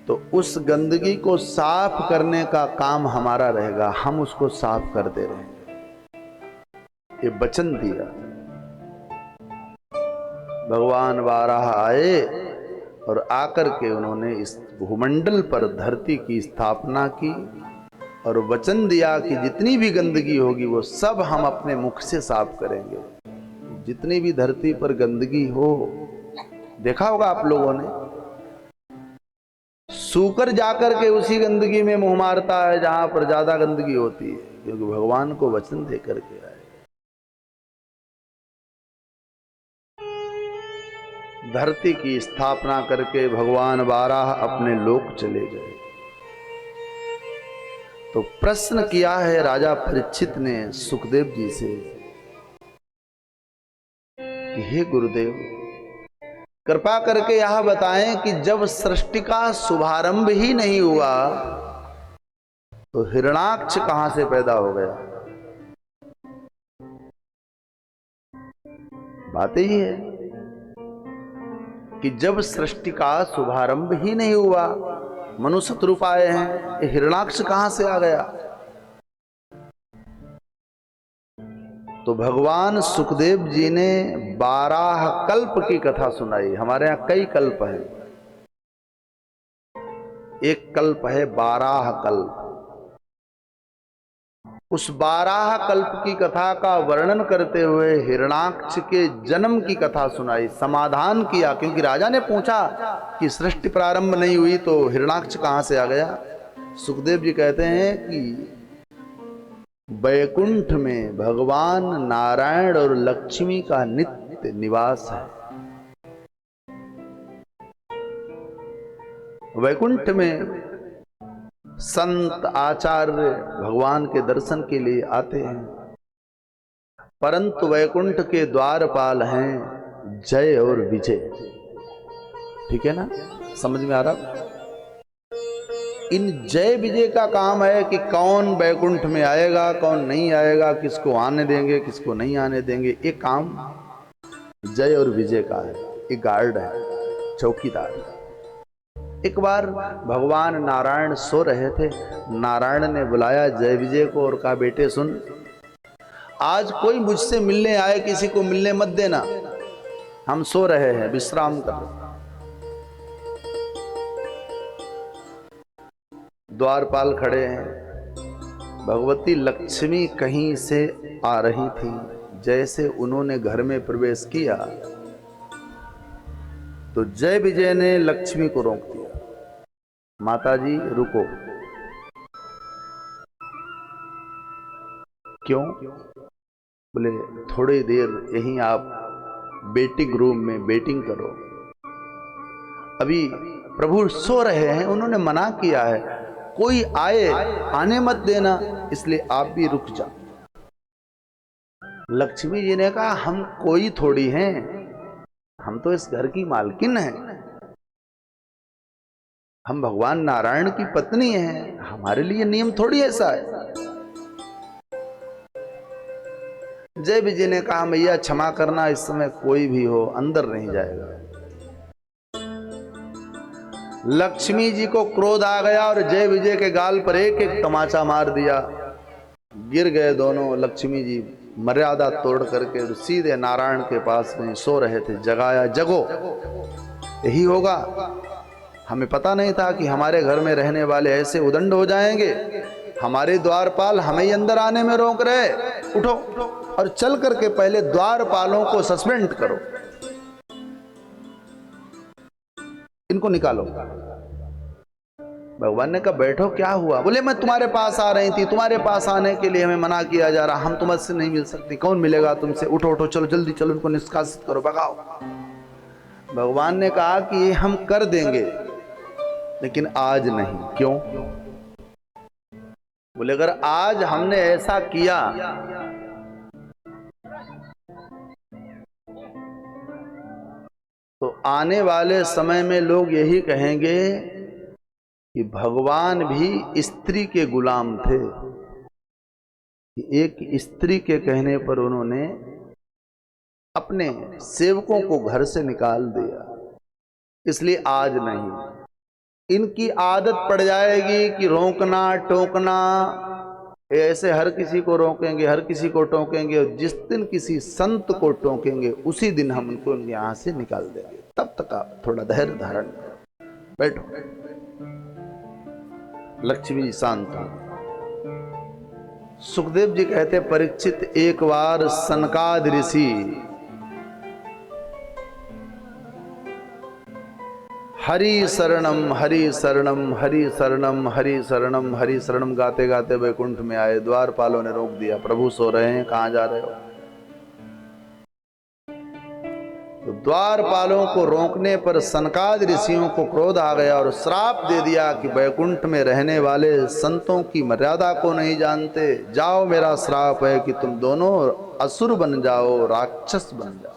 तो उस गंदगी को साफ करने का काम हमारा रहेगा, हम उसको साफ करते रहेंगे। ये वचन दिया। भगवान बाराह आए और आकर के उन्होंने इस भूमंडल पर धरती की स्थापना की और वचन दिया कि जितनी भी गंदगी होगी वो सब हम अपने मुख से साफ करेंगे। जितनी भी धरती पर गंदगी हो, देखा होगा आप लोगों ने, सूकर जाकर के उसी गंदगी में मुंह मारता है जहां पर ज्यादा गंदगी होती है, क्योंकि भगवान को वचन देकर के आए। धरती की स्थापना करके भगवान बाराह अपने लोक चले गए। तो प्रश्न किया है राजा परीक्षित ने सुखदेव जी से कि हे गुरुदेव, कृपा करके यह बताएं कि जब सृष्टि का शुभारंभ ही नहीं हुआ तो हिरणाक्ष कहां से पैदा हो गया। बात ही है कि जब सृष्टि का शुभारंभ ही नहीं हुआ, मनुष्य रूप आए हैं, ये हिरणाक्ष कहां से आ गया। तो भगवान सुखदेव जी ने 12 कल्प की कथा सुनाई। हमारे यहां कई कल्प हैं, एक कल्प है 12 कल्प। उस 12 कल्प की कथा का वर्णन करते हुए हिरणाक्ष के जन्म की कथा सुनाई, समाधान किया। क्योंकि राजा ने पूछा कि सृष्टि प्रारंभ नहीं हुई तो हिरणाक्ष कहां से आ गया। सुखदेव जी कहते हैं कि वैकुंठ में भगवान नारायण और लक्ष्मी का नित्य निवास है। वैकुंठ में संत आचार्य भगवान के दर्शन के लिए आते हैं, परंतु वैकुंठ के द्वारपाल हैं जय और विजय। ठीक है ना, समझ में आ रहा। इन जय विजय का काम है कि कौन वैकुंठ में आएगा, कौन नहीं आएगा, किसको आने देंगे, किसको नहीं आने देंगे। ये काम जय और विजय का है। ये गार्ड है, चौकीदार। एक बार भगवान नारायण सो रहे थे। नारायण ने बुलाया जय विजय को और कहा, बेटे सुन, आज कोई मुझसे मिलने आए किसी को मिलने मत देना, हम सो रहे हैं, विश्राम कर। द्वारपाल खड़े हैं। भगवती लक्ष्मी कहीं से आ रही थी। जैसे उन्होंने घर में प्रवेश किया तो जय विजय ने लक्ष्मी को रोक दिया, माता जी रुको। क्यों? बोले थोड़ी देर यहीं आप वेटिंग रूम में वेटिंग करो, अभी प्रभु सो रहे हैं, उन्होंने मना किया है। कोई आए, आने मत देना, इसलिए आप भी रुक जाओ। लक्ष्मी जी ने कहा हम कोई थोड़ी हैं, हम तो इस घर की मालकिन हैं, हम भगवान नारायण की पत्नी हैं, हमारे लिए नियम थोड़ी ऐसा है। जय विजय ने कहा मैया क्षमा करना, इस समय कोई भी हो अंदर नहीं जाएगा। लक्ष्मी जी को क्रोध आ गया और जय विजय के गाल पर एक एक तमाचा मार दिया, गिर गए दोनों। लक्ष्मी जी मर्यादा तोड़ करके सीधे नारायण के पास में सो रहे थे, जगाया, जगो, यही होगा। हमें पता नहीं था कि हमारे घर में रहने वाले ऐसे उदंड हो जाएंगे, हमारे द्वारपाल हमें ही अंदर आने में रोक रहे। उठो और चल करके पहले द्वारपालों को सस्पेंड करो, इनको निकालो। भगवान ने कहा बैठो, क्या हुआ? बोले मैं तुम्हारे पास आ रही थी, तुम्हारे पास आने के लिए हमें मना किया जा रहा, हम तुमसे नहीं मिल सकती। कौन मिलेगा तुमसे? उठो उठो, चलो जल्दी चलो, इनको निष्कासित करो, भगाओ। भगवान ने कहा कि हम कर देंगे लेकिन आज नहीं। क्यों? बोले अगर आज हमने ऐसा किया तो आने वाले समय में लोग यही कहेंगे कि भगवान भी स्त्री के गुलाम थे, एक स्त्री के कहने पर उन्होंने अपने सेवकों को घर से निकाल दिया, इसलिए आज नहीं। इनकी आदत पड़ जाएगी कि रोकना टोकना, ऐसे हर किसी को रोकेंगे, हर किसी को टोकेंगे, और जिस दिन किसी संत को टोकेंगे उसी दिन हम उनको यहां से निकाल देंगे। तब तक आप थोड़ा धैर्य धारण करो, बैठो। लक्ष्मी जी शांत हो। सुखदेव जी कहते परीक्षित एक बार सनकाद ऋषि हरि शरणम हरि शरणम हरि शरणम हरि शरणम हरि शरणम गाते गाते वैकुंठ में आए। द्वारपालों ने रोक दिया, प्रभु सो रहे हैं, कहां जा रहे हो? तो द्वारपालों को रोकने पर सनकाद ऋषियों को क्रोध आ गया और श्राप दे दिया कि वैकुंठ में रहने वाले संतों की मर्यादा को नहीं जानते, जाओ, मेरा श्राप है कि तुम दोनों असुर बन जाओ, राक्षस बन जाओ।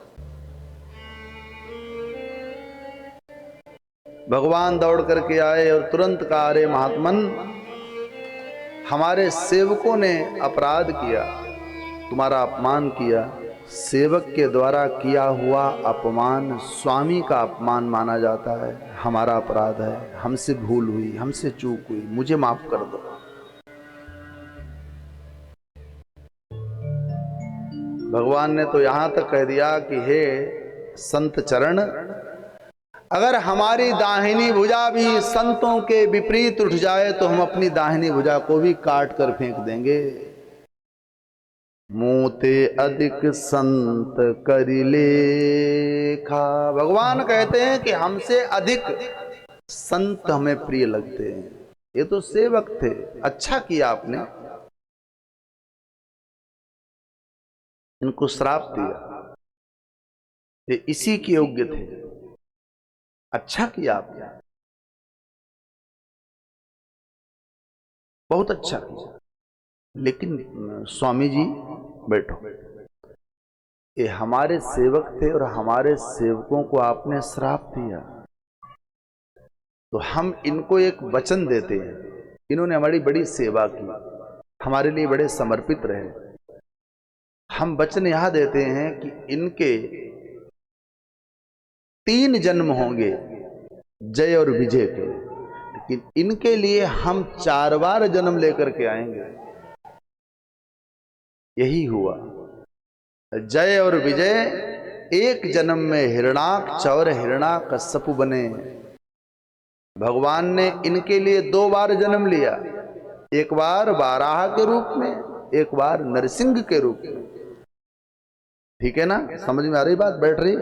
भगवान दौड़ करके आए और तुरंत कहा अरे महात्मन, हमारे सेवकों ने अपराध किया, तुम्हारा अपमान किया। सेवक के द्वारा किया हुआ अपमान स्वामी का अपमान माना जाता है, हमारा अपराध है, हमसे भूल हुई, हमसे चूक हुई, मुझे माफ कर दो। भगवान ने तो यहां तक कह दिया कि हे संत चरण, अगर हमारी दाहिनी भुजा भी संतों के विपरीत उठ जाए तो हम अपनी दाहिनी भुजा को भी काट कर फेंक देंगे। मोते अधिक संत करिले खा। भगवान कहते हैं कि हमसे अधिक संत हमें प्रिय लगते हैं। ये तो सेवक थे, अच्छा किया आपने, इनको श्राप दिया, ये इसी के योग्य थे, अच्छा किया आपने, बहुत अच्छा किया। लेकिन स्वामी जी बैठो, ये हमारे सेवक थे और हमारे सेवकों को आपने श्राप दिया, तो हम इनको एक वचन देते हैं। इन्होंने हमारी बड़ी सेवा की, हमारे लिए बड़े समर्पित रहे। हम वचन यह देते हैं कि इनके 3 जन्म होंगे जय और विजय के, लेकिन इनके लिए हम 4 बार जन्म लेकर के आएंगे। यही हुआ, जय और विजय एक जन्म में हिरणाक्ष और हिरण्याकश्यप बने। भगवान ने इनके लिए 2 बार जन्म लिया, एक बार वाराह के रूप में, एक बार नरसिंह के रूप में। ठीक है ना? समझ में आ रही बात? बैठ रही?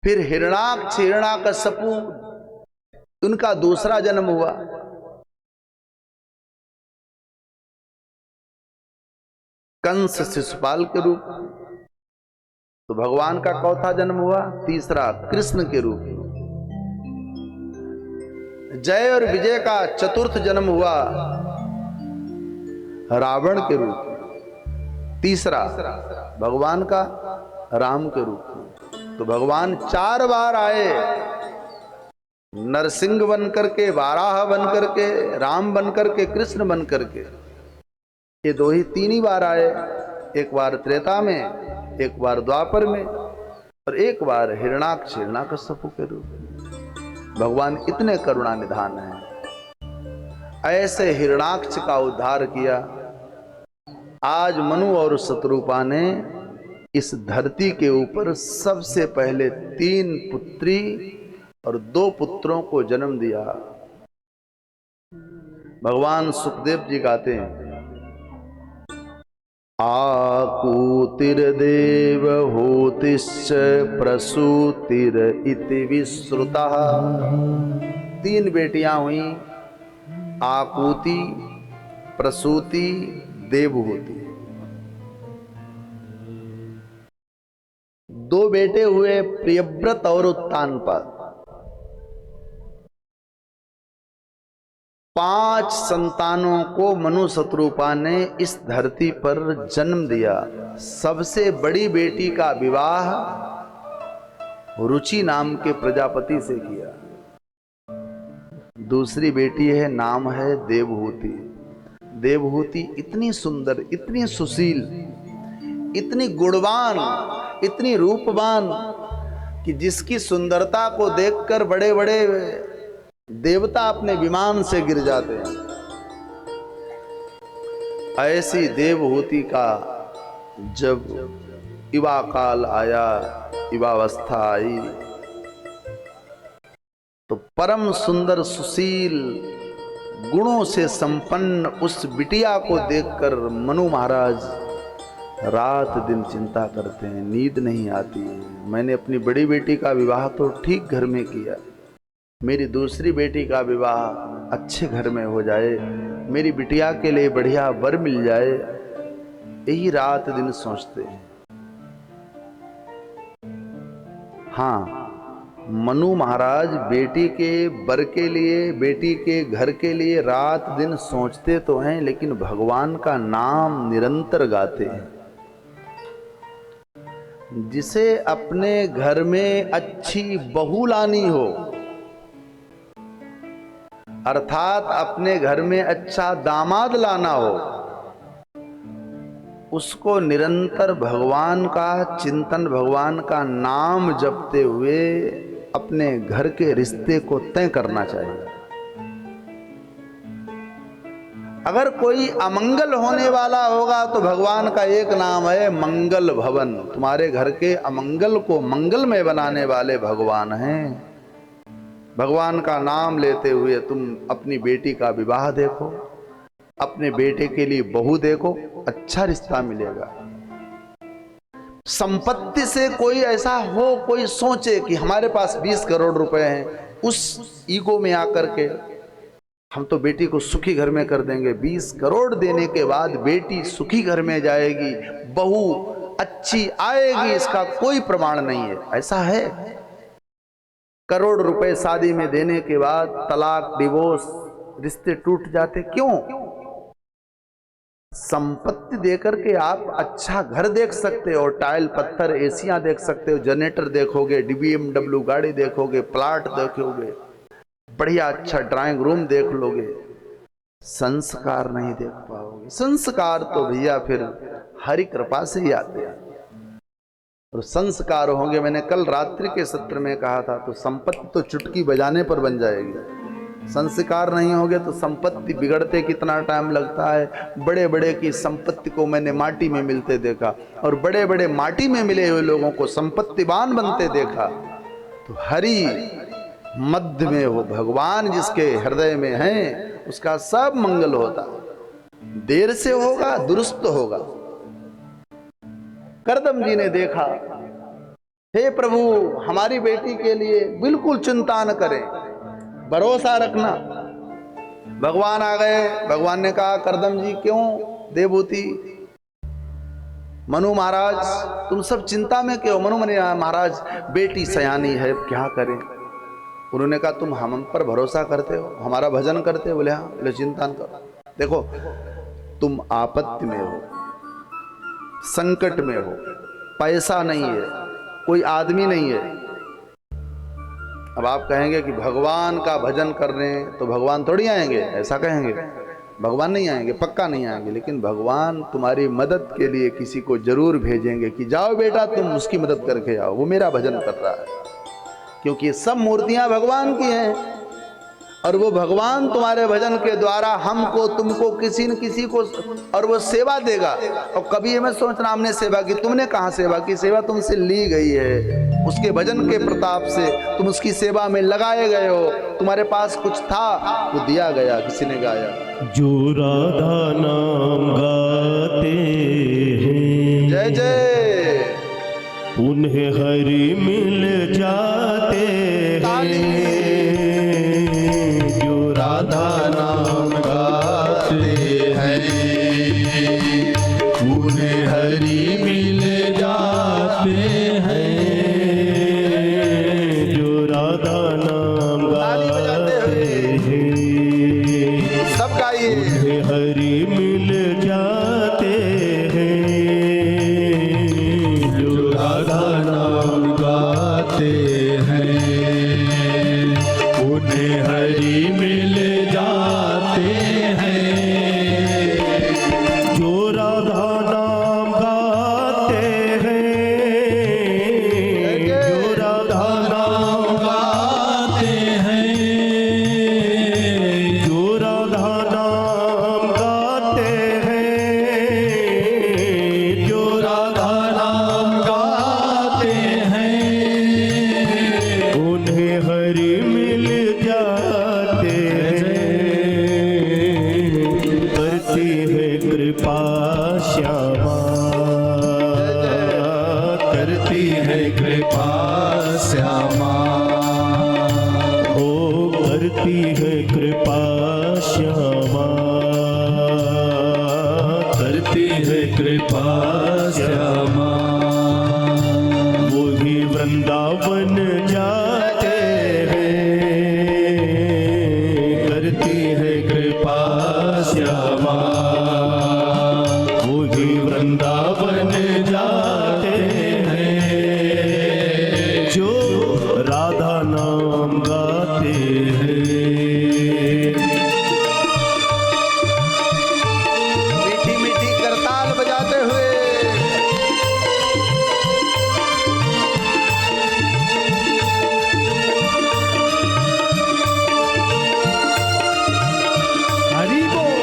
फिर हिरणाक्ष हिरण्याकश्यप, उनका दूसरा जन्म हुआ। कंस शिशुपाल के रूप में। तो भगवान का चौथा जन्म हुआ, तीसरा कृष्ण के रूप में। जय और विजय का चतुर्थ जन्म हुआ रावण के रूप में, तीसरा भगवान का राम के रूप में। तो भगवान 4 बार आए, नरसिंह बन करके, वाराह बन करके, राम बन करके, कृष्ण बन करके। ये 3 ही बार आए, एक बार त्रेता में, एक बार द्वापर में और एक बार हिरणाक्ष हिरण्यकश्यप के रूप में। भगवान इतने करुणा निधान हैं। ऐसे हिरणाक्ष का उद्धार किया। आज मनु और शत्रुपा ने इस धरती के ऊपर सबसे पहले 3 पुत्री और 2 पुत्रों को जन्म दिया। भगवान सुखदेव जी गाते हैं, आकूतिर्देव होतिश्च प्रसूतिर इति विश्रुतः। 3 बेटियां हुई, आकूति, प्रसूति, देवहूति। 2 बेटे हुए प्रियव्रत और उत्तानपाद। 5 संतानों को मनु शत्रुपा ने इस धरती पर जन्म दिया। सबसे बड़ी बेटी का विवाह रुचि नाम के प्रजापति से किया। दूसरी बेटी है, नाम है देवहूति। देवहूति इतनी सुंदर, इतनी सुशील, इतनी गुणवान, इतनी रूपवान कि जिसकी सुंदरता को देखकर बड़े बड़े देवता अपने विमान से गिर जाते हैं। ऐसी देवहूति का जब युवा काल आया, युवावस्था आई, तो परम सुंदर, सुशील, गुणों से संपन्न उस बिटिया को देखकर मनु महाराज रात दिन चिंता करते हैं, नींद नहीं आती है। मैंने अपनी बड़ी बेटी का विवाह तो ठीक घर में किया, मेरी दूसरी बेटी का विवाह अच्छे घर में हो जाए, मेरी बिटिया के लिए बढ़िया वर मिल जाए, यही रात दिन सोचते हैं। हाँ, मनु महाराज बेटी के वर के लिए, बेटी के घर के लिए रात दिन सोचते तो हैं, लेकिन भगवान का नाम निरंतर गाते हैं। जिसे अपने घर में अच्छी बहू लानी हो, अर्थात अपने घर में अच्छा दामाद लाना हो, उसको निरंतर भगवान का चिंतन, भगवान का नाम जपते हुए अपने घर के रिश्ते को तय करना चाहिए। अगर कोई अमंगल होने वाला होगा तो भगवान का एक नाम है मंगल भवन। तुम्हारे घर के अमंगल को मंगलमय बनाने वाले भगवान हैं। भगवान का नाम लेते हुए तुम अपनी बेटी का विवाह देखो, अपने बेटे के लिए बहू देखो, अच्छा रिश्ता मिलेगा। संपत्ति से कोई ऐसा हो, कोई सोचे कि हमारे पास 20 करोड़ रुपए हैं, उस ईगो में आकर के हम तो बेटी को सुखी घर में कर देंगे। 20 करोड़ देने के बाद बेटी सुखी घर में जाएगी, बहू अच्छी आएगी, इसका कोई प्रमाण नहीं है। ऐसा है, करोड़ रुपए शादी में देने के बाद तलाक, डिवोर्स, रिश्ते टूट जाते। क्यों? संपत्ति देकर के आप अच्छा घर देख सकते हो, टाइल पत्थर एसियां देख सकते हो, जनरेटर देखोगे, BMW गाड़ी देखोगे, प्लाट देखोगे, बढ़िया अच्छा ड्राइंग रूम देख लोगे, संस्कार नहीं देख पाओगे। संस्कार तो भैया फिर हरि कृपा से ही आते हैं, और संस्कार होंगे। मैंने कल रात्रि के सत्र में कहा था, तो संपत्ति तो चुटकी बजाने पर बन जाएगी। संस्कार नहीं होगे तो संपत्ति बिगड़ते कितना टाइम लगता है। बड़े बड़े की संपत्ति को मैंने माटी में मिलते देखा, और बड़े बड़े माटी में मिले हुए लोगों को संपत्तिवान बनते देखा। तो हरि मध्य में हो, भगवान जिसके हृदय में है, उसका सब मंगल होता। देर से होगा, दुरुस्त होगा। करदम जी ने देखा, हे प्रभु हमारी बेटी के लिए बिल्कुल चिंता न करें, भरोसा रखना। भगवान आ गए। भगवान ने कहा, करदम जी क्यों देवहूति, मनु महाराज तुम सब चिंता में क्यों? मनु महाराज बेटी सयानी है, क्या करें? उन्होंने कहा तुम हम पर भरोसा करते हो, हमारा भजन करते हो? बोले हाँ। बोले चिंता न करो, देखो तुम आपत्ति में हो, संकट में हो, पैसा नहीं है, कोई आदमी नहीं है। अब आप कहेंगे कि भगवान का भजन कर रहे हैं तो भगवान थोड़ी आएंगे, ऐसा कहेंगे? भगवान नहीं आएंगे, पक्का नहीं आएंगे, लेकिन भगवान तुम्हारी मदद के लिए किसी को जरूर भेजेंगे कि जाओ बेटा तुम उसकी मदद करके आओ, वो मेरा भजन कर रहा है। क्योंकि ये सब मूर्तियां भगवान की हैं और वो भगवान तुम्हारे भजन के द्वारा हमको, तुमको, किसी न किसी को, और वो सेवा देगा। और कभी ये मत सोचना हमने सेवा की, तुमने कहाँ सेवा की? सेवा तुमसे ली गई है, उसके भजन के प्रताप से तुम उसकी सेवा में लगाए गए हो। तुम्हारे पास कुछ था, वो दिया गया, किसी ने गाया। जो राधा नाम गाते हैं, जय जय, उन्हें हरि मिल जाते हैं। जो राधा नाम गाते हैं, उन्हें हरि मिल जाते हैं। जो राधा नाम गाते हैं, सब गाइए। उन्हें हरि मिल जाते हैं। जो राधा नाम गाते हैं, उन्हें हरि मिल जाते हैं। जो राधा नाम गाते हैं, जो राधा नाम गाते हैं, जो राधा नाम गाते हैं, जो राधा नाम गाते हैं, उन्हें हरि मिल जाते हैं। करती है कृपा श्यामा, करती है कृपा श्यामा, ओ करती है कृपा श्यामा, करती है कृपा श्यामा। वही वृंदावन जाते हैं, करती है कृपा श्यामा। वही वृंदावन जाते हैं, जो राधा नाम गाते हैं। मीठी मीठी करताल बजाते हुए हरि बोल।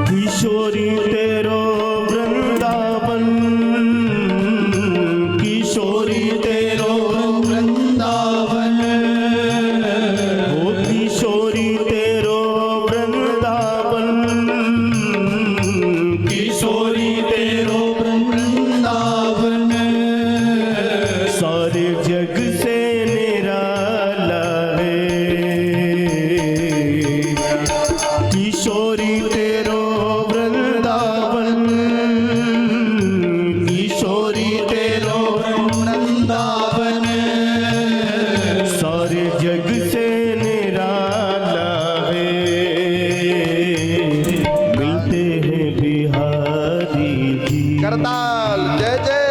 किशोरी तेरो वृंदावन, किशोरी तेरो वृंदावन, ओ किशोरी तेरो वृंदावन, किशोरी तेरो वृंदावन। सारे जग से निराला है, किशोरी तेरो वृंदावन, किशोरी तेरो वृंदावन। सारे जग से निराला है, मिलते हैं बिहारी जी, करताल जय जय।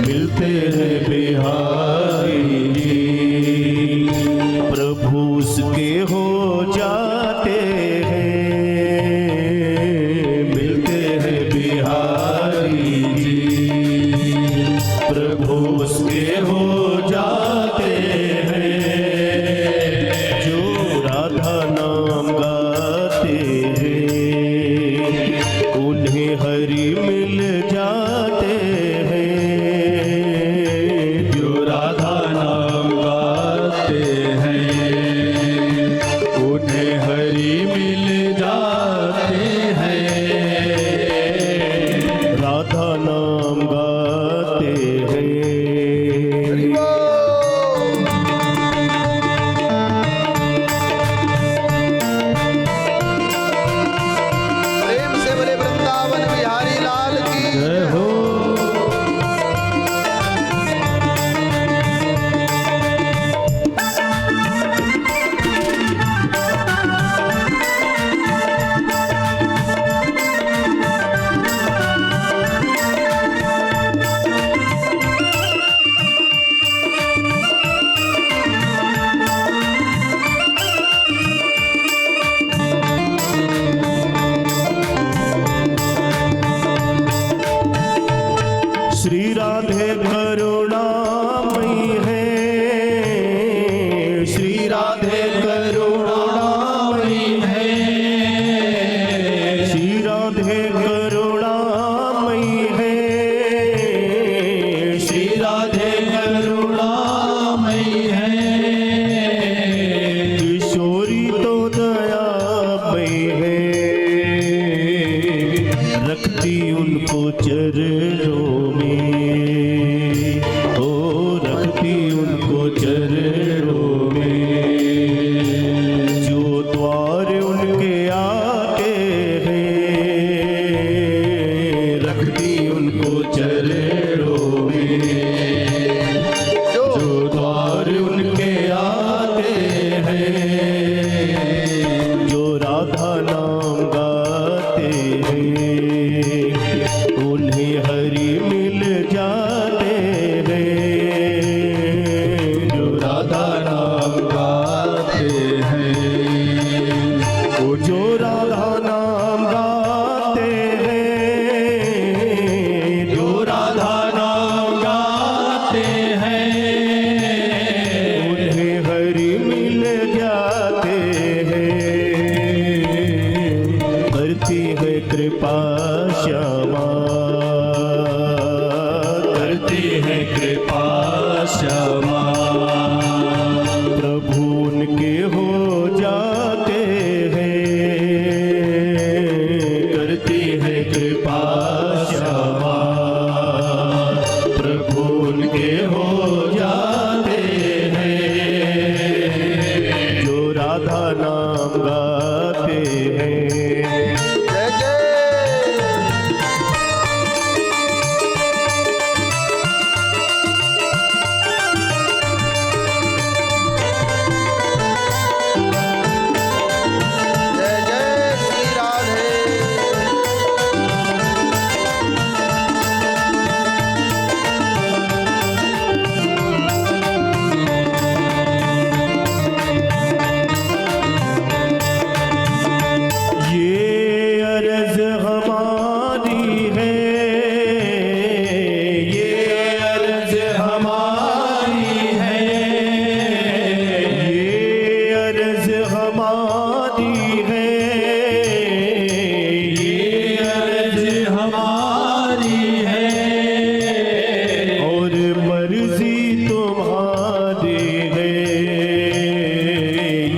मिलते हैं बिहारी जी। प्रभु उसके हो जाते हैं, मिलते हैं बिहारी जी। प्रभु उसके हो जाते हैं, जो राधा नाम गाते हैं, उन्हें हरि मिल जाते हैं। जो राधा नाम गाते हैं, उन्हें हरि मिल जाते हैं। राधा नाम गाते राधे करुणामयी है, श्री राधे करुणामयी है, श्री राधे करुणामयी है, श्री राधे करुणामयी है। किशोरी तो दयामयी है, रखती उनको चरणों में, ओ रखती उनको चरणों में। जो द्वार उनके आते हैं, रखती उनको चरणों में। जो द्वार उनके आते हैं, जो राधा नाम गाते हैं, उन्हें हरि मिल जाते हैं। जो राधा नाम गाते हैं, वो जो राधा नाम गाते हैं, जो राधा नाम गाते हैं, उन्हें हरि मिल जाते हैं। करती है कृपा श्यामा, करती है कृपा श्यामा। प्रभु उनके हो जाते हैं, करती है कृपा श्यामा। प्रभु उनके हो जाते हैं, जो राधा नाम गाते हैं। जय जय जय जय श्री राधे। ये अर्ज हमारी है, ये अर्ज हमारी है, ये अर्ज हमारी है, ये अर्ज हमारी है। और मर्जी तुम्हारी है,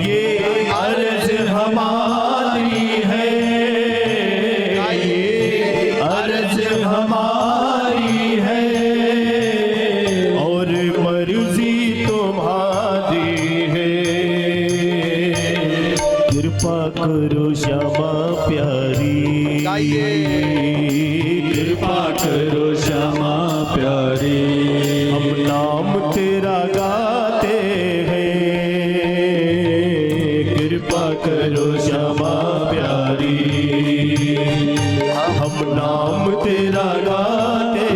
ये अर्ज हमारी है, ये अर्ज हमारी है। और मर्जी तुम्हारी है, कृपा करो श्यामा प्यारी, कृपा करो श्यामा प्यारी। हम नाम तेरा गाते हैं, कृपा करो श्यामा प्यारी। हम नाम तेरा गाते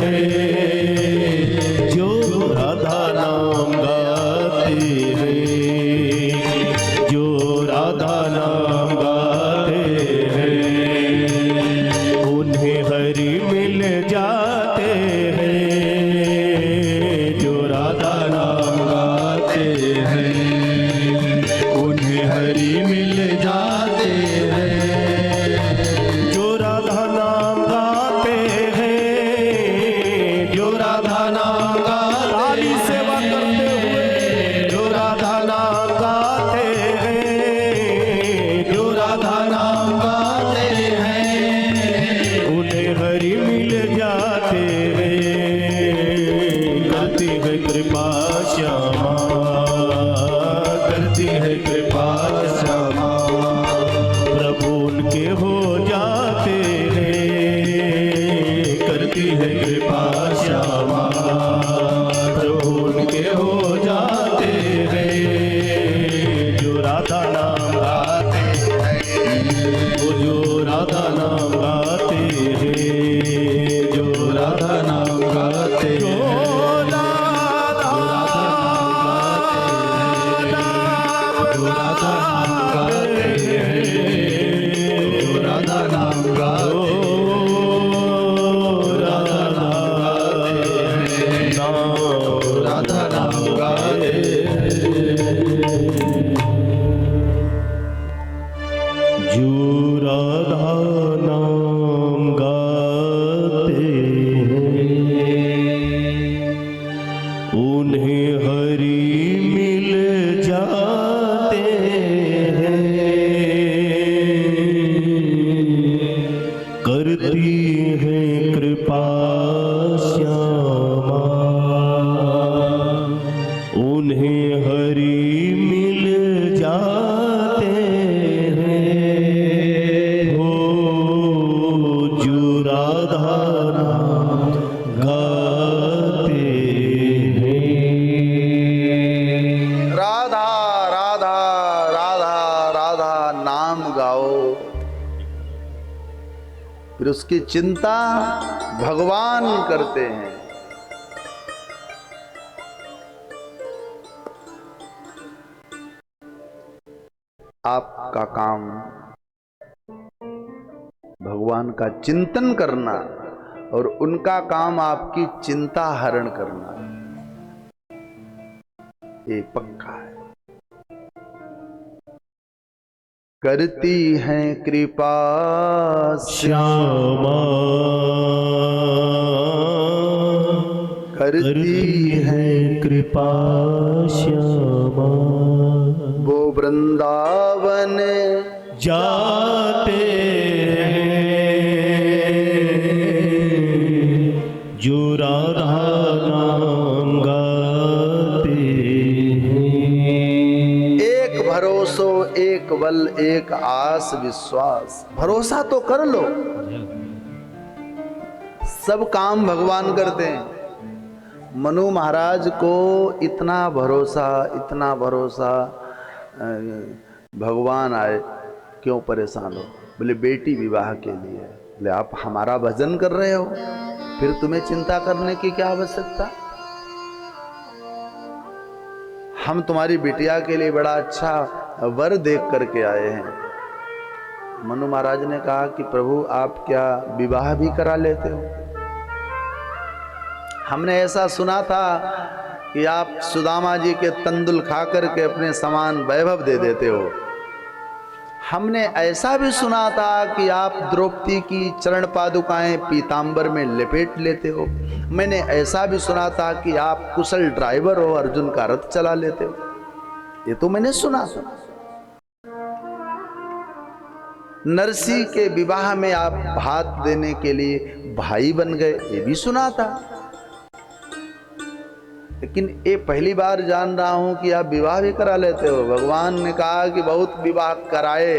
हैं, जो राधा नाम गाते हैं, जो राधा नाम गाते हैं, उन्हें हरि मिल जाते हैं। जो राधा नाम गाते हैं, उन्हें हरि मिल जाते हैं। जो राधा नाम गाते हैं, जो राधा नाम गाते हैं, सेवा करते हुए जो राधा नाम गाते हैं, जो राधा नाम गाते हैं, उन्हें हरि मिल जाते हैं। करती है कृपा श्यामा, करती है कृपा श्यामा। प्रभु उनके हो जाते हैं, करती है कृपा श्यामा। प्रभु उनके हो जाते हैं, जो राधा नाम गाते हैं, वो जो राधा नाम गाते हैं, जो राधा नाम गाते हैं, जो राधा नाम गाते हैं, जो राधा फिर उसकी चिंता भगवान करते हैं। आपका काम भगवान का चिंतन करना और उनका काम आपकी चिंता हरण करना, ये पक्का है। करती हैं कृपा श्यामा करती है कृपा श्यामा, वो वृंदावन जाते जो राधा नाम गाते हैं। एक भरोसो एक बल एक आस विश्वास, भरोसा तो कर लो, सब काम भगवान करते हैं। मनु महाराज को इतना भरोसा भगवान आए, क्यों परेशान हो? बोले बेटी विवाह के लिए। बोले आप हमारा भजन कर रहे हो, फिर तुम्हें चिंता करने की क्या आवश्यकता? हम तुम्हारी बिटिया के लिए बड़ा अच्छा वर देख करके आए हैं। मनु महाराज ने कहा कि प्रभु आप क्या विवाह भी करा लेते हो? हमने ऐसा सुना था कि आप सुदामा जी के तंदुल खा करके अपने समान वैभव दे देते हो। हमने ऐसा भी सुना था कि आप द्रौपदी की चरण पादुकाएं पीतांबर में लपेट लेते हो। मैंने ऐसा भी सुना था कि आप कुशल ड्राइवर हो, अर्जुन का रथ चला लेते हो। ये तो मैंने सुना था। नरसी के विवाह में आप भात देने के लिए भाई बन गए, ये भी सुना था। लेकिन ये पहली बार जान रहा हूं कि आप विवाह भी करा लेते हो। भगवान ने कहा कि बहुत विवाह कराए,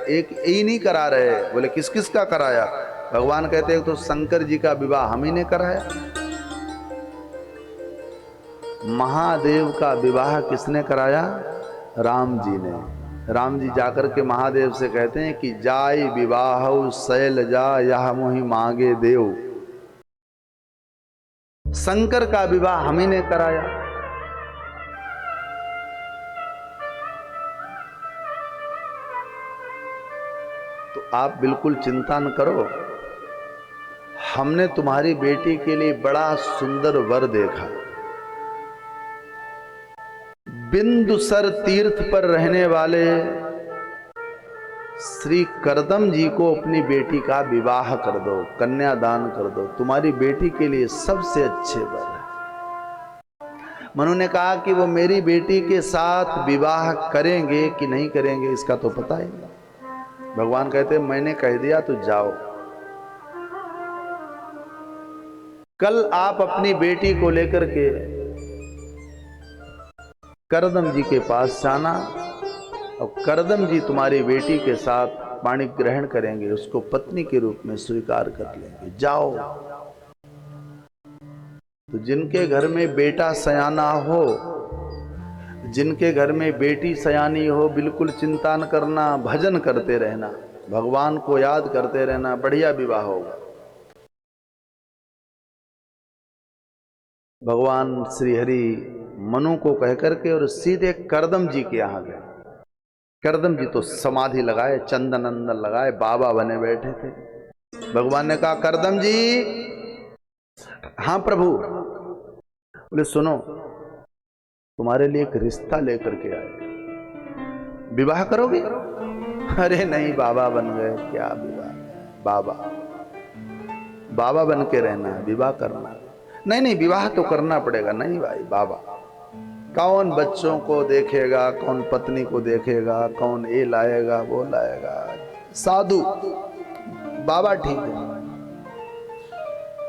एक ही नहीं करा रहे। बोले किस किस का कराया? भगवान कहते हैं तो शंकर जी का विवाह हम ही ने कराया। महादेव का विवाह किसने कराया? राम जी ने। राम जी जाकर के महादेव से कहते हैं कि जाय विवाह शैल जा यह मोहि मांगे देव। शंकर का विवाह हम ही ने कराया। तो आप बिल्कुल चिंता न करो, हमने तुम्हारी बेटी के लिए बड़ा सुंदर वर देखा। बिंदुसर तीर्थ पर रहने वाले श्री करदम जी को अपनी बेटी का विवाह कर दो, कन्यादान कर दो, तुम्हारी बेटी के लिए सबसे अच्छे वर है। मनु ने कहा कि वो मेरी बेटी के साथ विवाह करेंगे कि नहीं करेंगे इसका तो पता ही नहीं। भगवान कहते मैंने कह दिया तो जाओ। कल आप अपनी बेटी को लेकर के करदम जी के पास जाना और करदम जी तुम्हारी बेटी के साथ पाणी ग्रहण करेंगे, उसको पत्नी के रूप में स्वीकार कर लेंगे। जाओ। तो जिनके घर में बेटा सयाना हो, जिनके घर में बेटी सयानी हो, बिल्कुल चिंता न करना, भजन करते रहना, भगवान को याद करते रहना, बढ़िया विवाह होगा। भगवान श्री हरि मनु को कहकर के और सीधे करदम जी के यहां गए। करदम जी तो समाधि लगाए, चंदन अंदन लगाए, बाबा बने बैठे थे। भगवान ने कहा करदम जी। हाँ प्रभु। बोले सुनो, तुम्हारे लिए एक रिश्ता लेकर के आए, विवाह करोगे? अरे नहीं, बाबा बन गए, क्या विवाह? बाबा बन के रहना, विवाह करना नहीं, विवाह तो करना पड़ेगा। नहीं भाई, बाबा कौन बच्चों को देखेगा, कौन पत्नी को देखेगा, कौन ये लाएगा वो लाएगा, साधु बाबा ठीक है।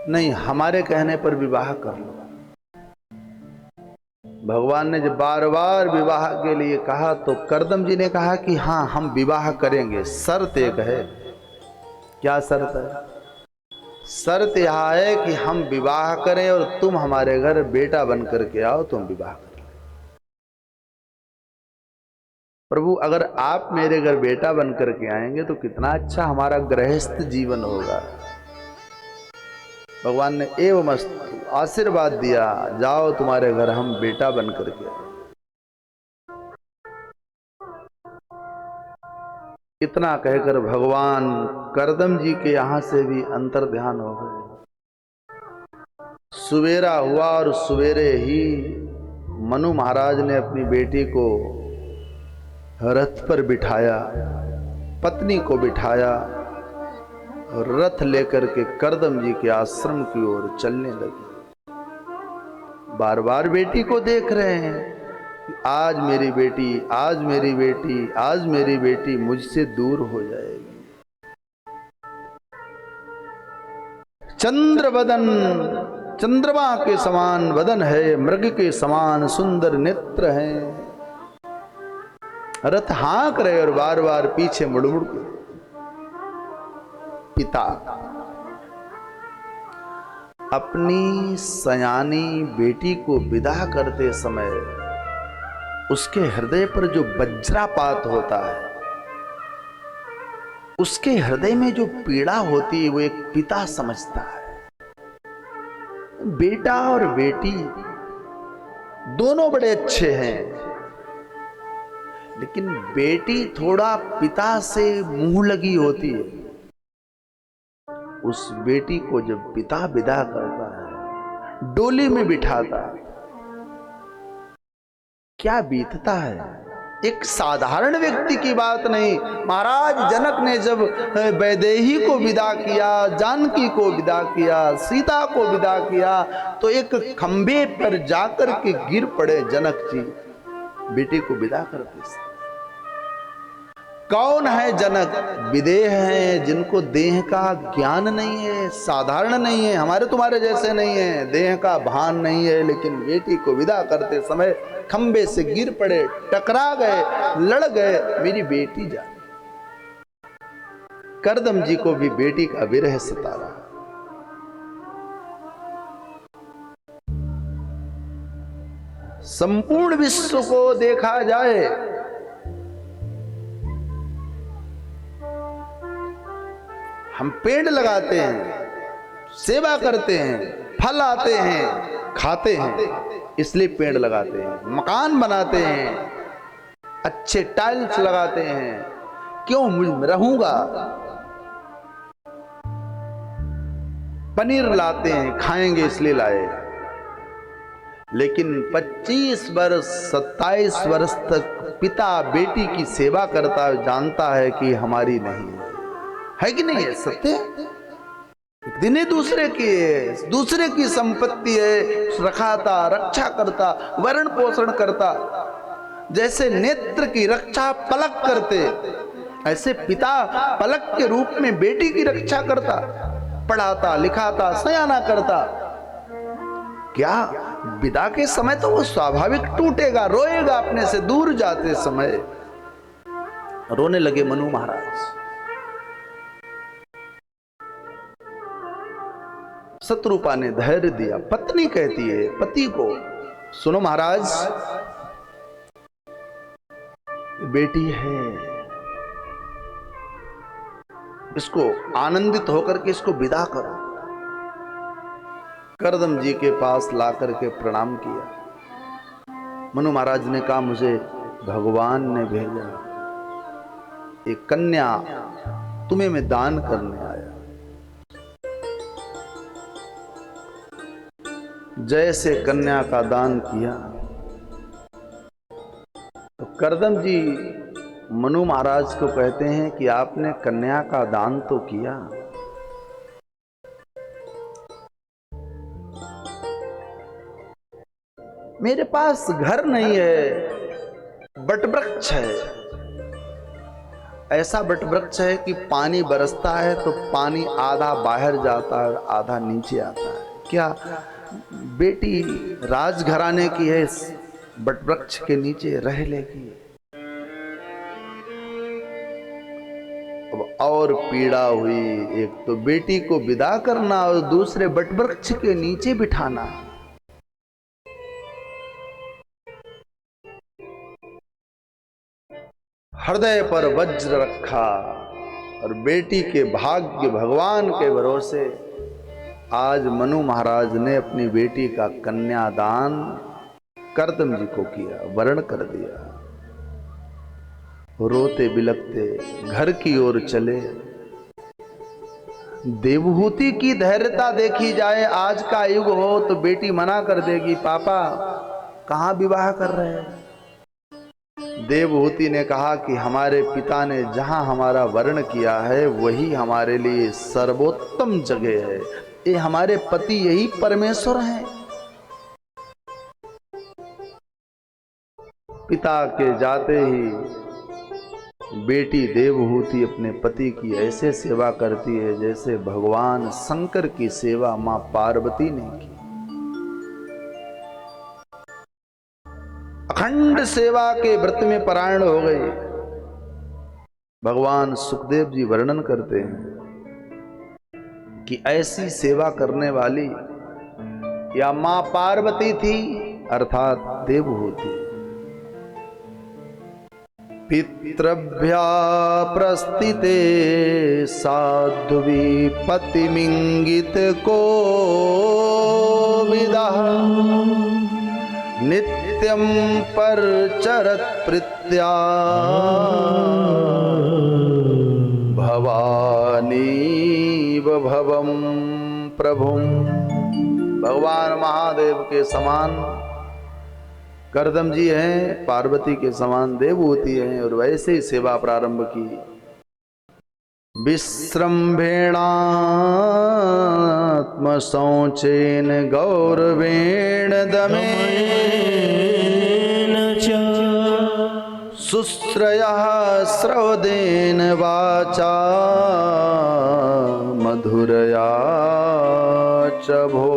नहीं, हमारे कहने पर विवाह कर लो। भगवान ने जब बार बार विवाह के लिए कहा तो करदम जी ने कहा कि हाँ हम विवाह करेंगे, शर्त एक है। क्या शर्त है? शर्त यह है कि हम विवाह करें और तुम हमारे घर बेटा बन करके आओ, तुम विवाह करो। प्रभु अगर आप मेरे घर बेटा बन करके आएंगे तो कितना अच्छा हमारा गृहस्थ जीवन होगा। भगवान ने एवं आशीर्वाद दिया, जाओ तुम्हारे घर हम बेटा बन करके आए। इतना कहकर भगवान करदम जी के यहां से भी अंतर ध्यान हो गए। सवेरा हुआ और सवेरे ही मनु महाराज ने अपनी बेटी को रथ पर बिठाया, पत्नी को बिठाया और रथ लेकर के करदम जी के आश्रम की ओर चलने लगे। बार बार बेटी को देख रहे हैं कि आज मेरी बेटी, आज मेरी बेटी, आज मेरी बेटी मुझसे दूर हो जाएगी। चंद्रवदन, चंद्रमा के समान वदन है, मृग के समान सुंदर नेत्र हैं। रथ हाँक रहे और बार बार पीछे मुड़ मुड़ के। पिता अपनी सयानी बेटी को विदा करते समय उसके हृदय पर जो वज्रापात होता है, उसके हृदय में जो पीड़ा होती है, वो एक पिता समझता है। बेटा और बेटी दोनों बड़े अच्छे हैं, लेकिन बेटी थोड़ा पिता से मुंह लगी होती है। उस बेटी को जब पिता विदा करता है, डोली में बिठाता है, क्या बीतता है। एक साधारण व्यक्ति की बात नहीं। महाराज जनक ने जब वैदेही को विदा किया, जानकी को विदा किया, सीता को विदा किया, तो एक खंभे पर जाकर के गिर पड़े जनक जी बेटी को विदा करते। कौन है जनक? विदेह हैं, जिनको देह का ज्ञान नहीं है, साधारण नहीं है, हमारे तुम्हारे जैसे नहीं है, देह का भान नहीं है। लेकिन बेटी को विदा करते समय खंबे से गिर पड़े, टकरा गए, लड़ गए, मेरी बेटी जा। करदम जी को भी बेटी का विरह सता रहा। संपूर्ण विश्व को देखा जाए, हम पेड़ लगाते हैं, सेवा करते हैं, फल आते हैं, खाते हैं, इसलिए पेड़ लगाते हैं। मकान बनाते हैं, अच्छे टाइल्स लगाते हैं, क्यों रहूंगा। पनीर लाते हैं, खाएंगे इसलिए लाए। लेकिन 25 वर्ष 27 वर्ष तक पिता बेटी की सेवा करता है, जानता है कि हमारी नहीं है कि नहीं है? सत्य एक दिन ही दूसरे की संपत्ति है, रखाता, रक्षा करता, वरण पोषण करता। जैसे नेत्र की रक्षा पलक करते, ऐसे पिता पलक के रूप में बेटी की रक्षा करता, पढ़ाता, लिखाता, सयाना करता। क्या विदा के समय तो वो स्वाभाविक टूटेगा, रोएगा अपने से दूर जाते समय। रोने लगे मनु महाराज। शत्रुपा ने धैर्य दिया। पत्नी कहती है पति को, सुनो महाराज, बेटी है, इसको आनंदित होकर के इसको विदा करो। करदम जी के पास ला करके प्रणाम किया। मनु महाराज ने कहा, मुझे भगवान ने भेजा, एक कन्या तुम्हें मैं दान करने आया। जैसे कन्या का दान किया तो करदम जी मनु महाराज को कहते हैं कि आपने कन्या का दान तो किया, मेरे पास घर नहीं है, बटवृक्ष है, ऐसा बटवृक्ष है कि पानी बरसता है तो पानी आधा बाहर जाता है और आधा नीचे आता है। क्या बेटी राजघराने की है, बटवृक्ष के नीचे रह लेगी? अब और पीड़ा हुई, एक तो बेटी को विदा करना और दूसरे बटवृक्ष के नीचे बिठाना। हृदय पर वज्र रखा और बेटी के भाग्य भगवान के भरोसे आज मनु महाराज ने अपनी बेटी का कन्यादान कर्दम जी को किया, वरण कर दिया। रोते बिलखते घर की ओर चले। देवहूति की धैर्यता देखी जाए, आज का युग हो तो बेटी मना कर देगी, पापा कहां विवाह कर रहे हैं। देवहूति ने कहा कि हमारे पिता ने जहां हमारा वर्ण किया है वही हमारे लिए सर्वोत्तम जगह है, ये हमारे पति यही परमेश्वर हैं। पिता के जाते ही बेटी देवहूति अपने पति की ऐसे सेवा करती है जैसे भगवान शंकर की सेवा मां पार्वती ने की। अखंड सेवा के व्रत में परायण हो गई। भगवान सुखदेव जी वर्णन करते हैं कि ऐसी सेवा करने वाली या मां पार्वती थी अर्थात देवहूति। पितृभ्या प्रस्थिते साध्वी पतिमिंगित को विदा नित्यं परचरत प्रीत्या भवानीव भवं प्रभुं। भगवान महादेव के समान कर्दम जी हैं, पार्वती के समान देवहूति हैं और वैसे ही सेवा प्रारंभ की। विस्रंभेणात्म शौचेन गौरवेण दमेन च सुश्रयः स्रवदेन वाचा मधुरया च भो।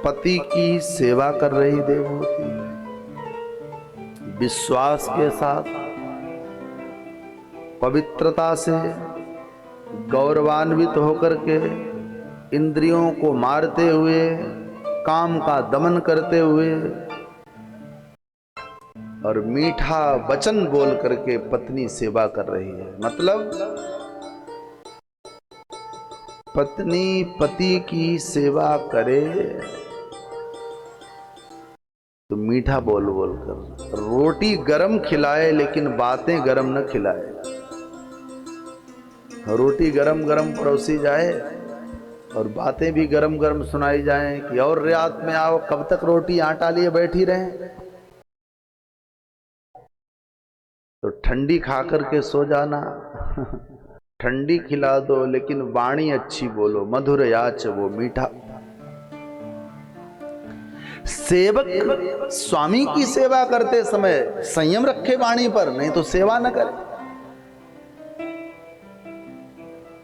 पति की सेवा कर रही देवहूति विश्वास के साथ, पवित्रता से, गौरवान्वित होकर के, इंद्रियों को मारते हुए, काम का दमन करते हुए और मीठा वचन बोल करके पत्नी सेवा कर रही है। मतलब पत्नी पति की सेवा करे तो मीठा बोल बोल कर, रोटी गरम खिलाए लेकिन बातें गरम न खिलाए। रोटी गरम गरम परोसी जाए और बातें भी गरम गरम सुनाई जाएं कि और रात में आओ, कब तक रोटी आटा लिए बैठी रहें। तो ठंडी खा करके सो जाना ठंडी खिला दो लेकिन वाणी अच्छी बोलो, मधुर याच वो मीठा। सेवक स्वामी की सेवा करते समय संयम रखे वाणी पर, नहीं तो सेवा न करे।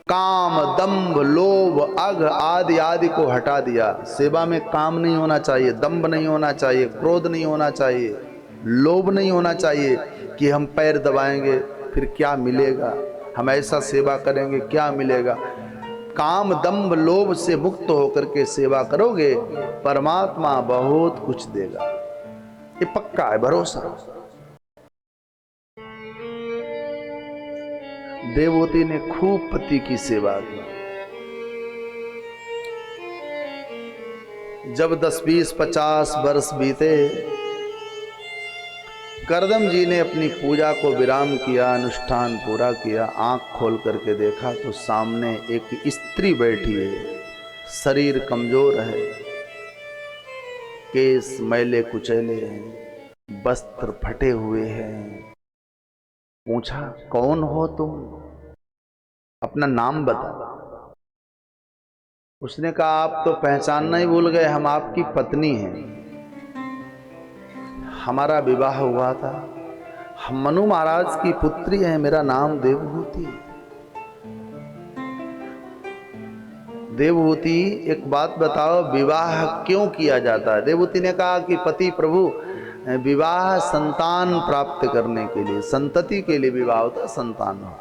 काम, दंभ, लोभ, अघ आदि आदि को हटा दिया। सेवा में काम नहीं होना चाहिए, दंभ नहीं होना चाहिए, क्रोध नहीं होना चाहिए, लोभ नहीं होना चाहिए कि हम पैर दबाएंगे फिर क्या मिलेगा, हम ऐसा सेवा करेंगे क्या मिलेगा। काम, दंभ, लोभ से मुक्त होकर के सेवा करोगे, परमात्मा बहुत कुछ देगा, ये पक्का है, भरोसा। देवहूति ने खूब पति की सेवा की। जब 10, 20, 50 वर्ष बीते, कर्दम जी ने अपनी पूजा को विराम किया, अनुष्ठान पूरा किया। आंख खोल करके देखा तो सामने एक स्त्री बैठी है, शरीर कमजोर है, केस मैले कुचैले हैं, वस्त्र फटे हुए हैं। पूछा, कौन हो तुम, अपना नाम बता। उसने कहा, आप तो पहचानना ही भूल गए, हम आपकी पत्नी हैं, हमारा विवाह हुआ था, हम मनु महाराज की पुत्री हैं, मेरा नाम देवहूति। देवहूति, एक बात बताओ, विवाह क्यों किया जाता है? देवहूति ने कहा कि पति प्रभु, विवाह संतान प्राप्त करने के लिए, संतति के लिए विवाह होता, संतान हो।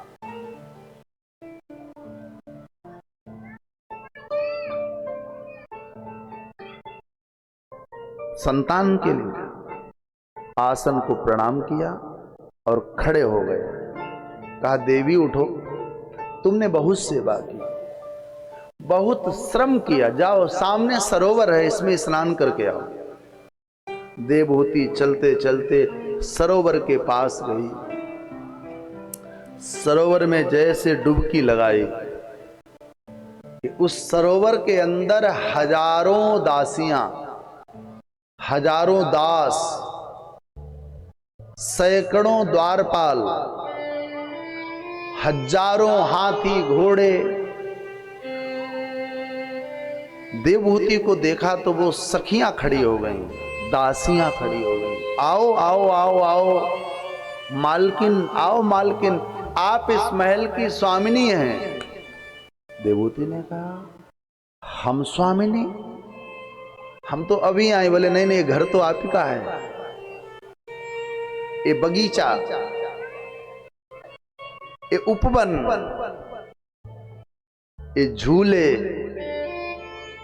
संतान के लिए। आसन को प्रणाम किया और खड़े हो गए। कहा, देवी उठो, तुमने बहुत सेवा की, बहुत श्रम किया, जाओ सामने सरोवर है, इसमें स्नान करके आओ। देवहूति चलते चलते सरोवर के पास गई। सरोवर में जैसे डुबकी लगाई कि उस सरोवर के अंदर हजारों दासियां, हजारों दास, सैकड़ों द्वारपाल, हजारों हाथी घोड़े। देवहूति को देखा तो वो सखियां खड़ी हो गईं, दासियां खड़ी हो गईं। आओ आओ आओ आओ मालकिन, आओ मालकिन, आप इस महल की स्वामिनी हैं। देवहूति ने कहा, हम स्वामिनी? हम तो अभी आए। बोले, नहीं नहीं, घर तो आप ही का है। ये बगीचा, ये उपवन, ये झूले,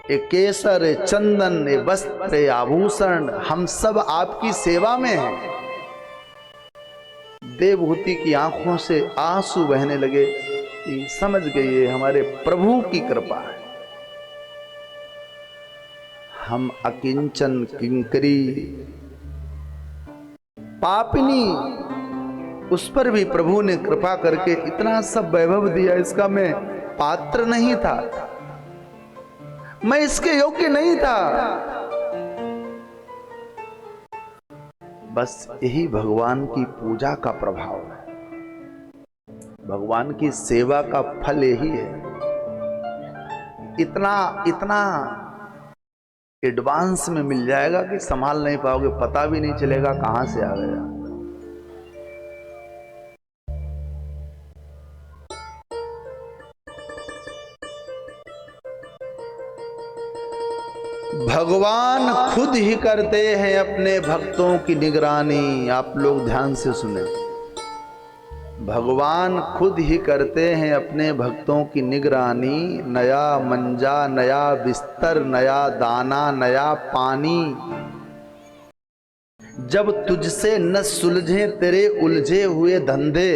ये केसर, ये चंदन, ये वस्त्र, ये आभूषण, हम सब आपकी सेवा में हैं। देवहूति की आंखों से आंसू बहने लगे। समझ गई ये हमारे प्रभु की कृपा है। हम अकिंचन किंकरी पापिनी, उस पर भी प्रभु ने कृपा करके इतना सब वैभव दिया। इसका मैं पात्र नहीं था, मैं इसके योग्य नहीं था। बस यही भगवान की पूजा का प्रभाव है, भगवान की सेवा का फल यही है। इतना इतना एडवांस में मिल जाएगा कि संभाल नहीं पाओगे, पता भी नहीं चलेगा कहां से आ गया। भगवान खुद ही करते हैं अपने भक्तों की निगरानी। आप लोग ध्यान से सुने, भगवान खुद ही करते हैं अपने भक्तों की निगरानी। नया मंजा, नया बिस्तर, नया दाना, नया पानी। जब तुझसे न सुलझे तेरे उलझे हुए धंधे,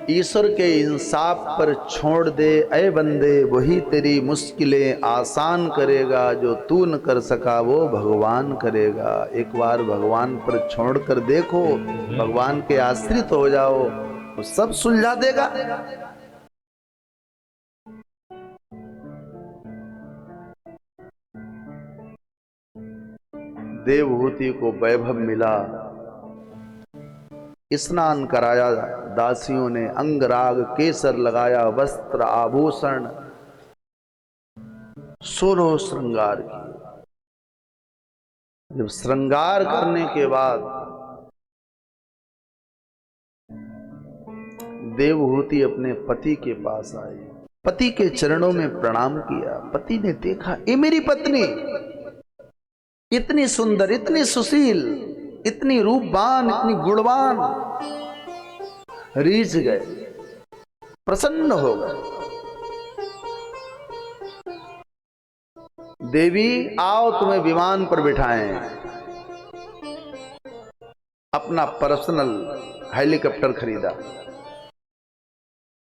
ईश्वर के इंसाफ पर छोड़ दे ऐ बंदे, वही तेरी मुश्किलें आसान करेगा। जो तू न कर सका वो भगवान करेगा। एक बार भगवान पर छोड़कर देखो, भगवान के आश्रित हो जाओ, वो सब सुलझा देगा। देवहूति को वैभव मिला, स्नान कराया, दासियों ने अंगराग केसर लगाया, वस्त्र आभूषण, सोलह श्रृंगार किए। जब श्रृंगार करने के बाद देवहूति अपने पति के पास आई, पति के चरणों में प्रणाम किया। पति ने देखा, ये मेरी पत्नी इतनी सुंदर, इतनी सुशील, इतनी रूपवान, इतनी गुणवान। रीझ गए, प्रसन्न हो गए। देवी आओ, तुम्हें विमान पर बिठाएं। अपना पर्सनल हेलीकॉप्टर खरीदा,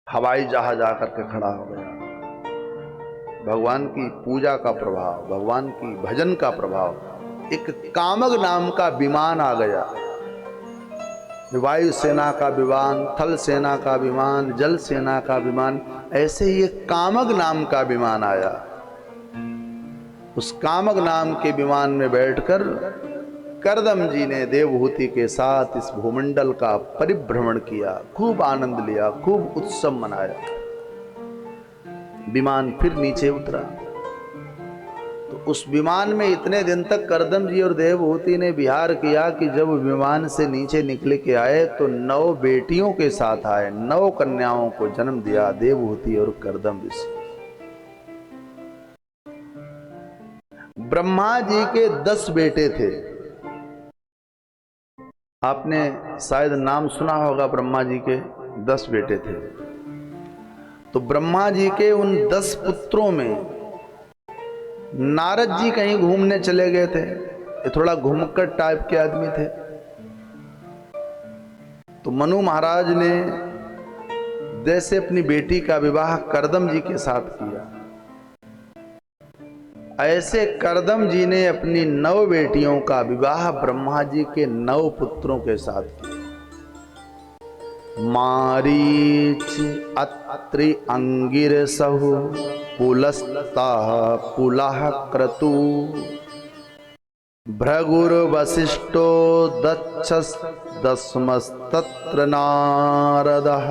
हवाई जहाज आकर के खड़ा हो गया। भगवान की पूजा का प्रभाव, भगवान की भजन का प्रभाव। एक कामग नाम का विमान आ गया। वायु सेना का विमान, थल सेना का विमान, जल सेना का विमान, ऐसे ही एक कामग नाम का विमान आया। उस कामग नाम के विमान में बैठकर करदम जी ने देवहूति के साथ इस भूमंडल का परिभ्रमण किया, खूब आनंद लिया, खूब उत्सव मनाया। विमान फिर नीचे उतरा तो उस विमान में इतने दिन तक करदम जी और देवहूति ने विहार किया कि जब विमान से नीचे निकले के आए तो 9 बेटियों के साथ आए, 9 कन्याओं को जन्म दिया देवहूति और करदम ऋषि। ब्रह्मा जी के 10 बेटे थे। आपने शायद नाम सुना होगा, ब्रह्मा जी के 10 बेटे थे। तो ब्रह्मा जी के उन 10 पुत्रों में नारद जी कहीं घूमने चले गए थे, ये थोड़ा घुमक्कड़ टाइप के आदमी थे। तो मनु महाराज ने जैसे अपनी बेटी का विवाह करदम जी के साथ किया, ऐसे करदम जी ने अपनी 9 बेटियों का विवाह ब्रह्मा जी के 9 पुत्रों के साथ किया। मारीच, अत्रि, अंगिरसहु, पुलस्ता, पुलह, क्रतु, भृगुर, वसिष्ठो, दक्षस, दशमस्तत्र नारदः।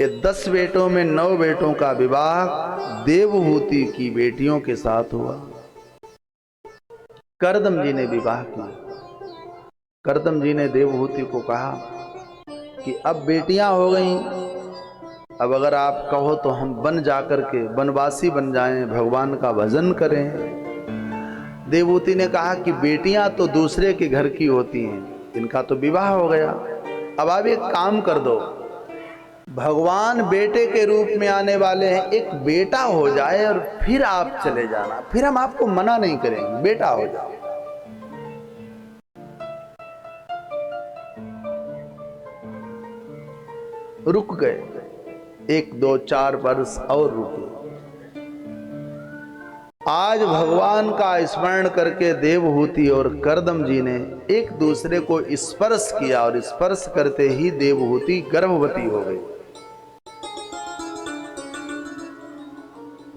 ये 10 बेटों में 9 बेटों का विवाह देवहूति की बेटियों के साथ हुआ। करदम जी ने विवाह किया। करदम जी ने देवहूति को कहा कि अब बेटियां हो गई, अब अगर आप कहो तो हम वन जाकर के वनवासी बन जाएं, भगवान का भजन करें। देवहूति ने कहा कि बेटियां तो दूसरे के घर की होती हैं, इनका तो विवाह हो गया, अब आप एक काम कर दो, भगवान बेटे के रूप में आने वाले हैं, एक बेटा हो जाए और फिर आप चले जाना, फिर हम आपको मना नहीं करेंगे, बेटा हो जाए। रुक गए, 1, 2, 4 वर्ष और रुके। आज भगवान का स्मरण करके देवहूति और करदम जी ने एक दूसरे को स्पर्श किया और स्पर्श करते ही देवहूति गर्भवती हो गई।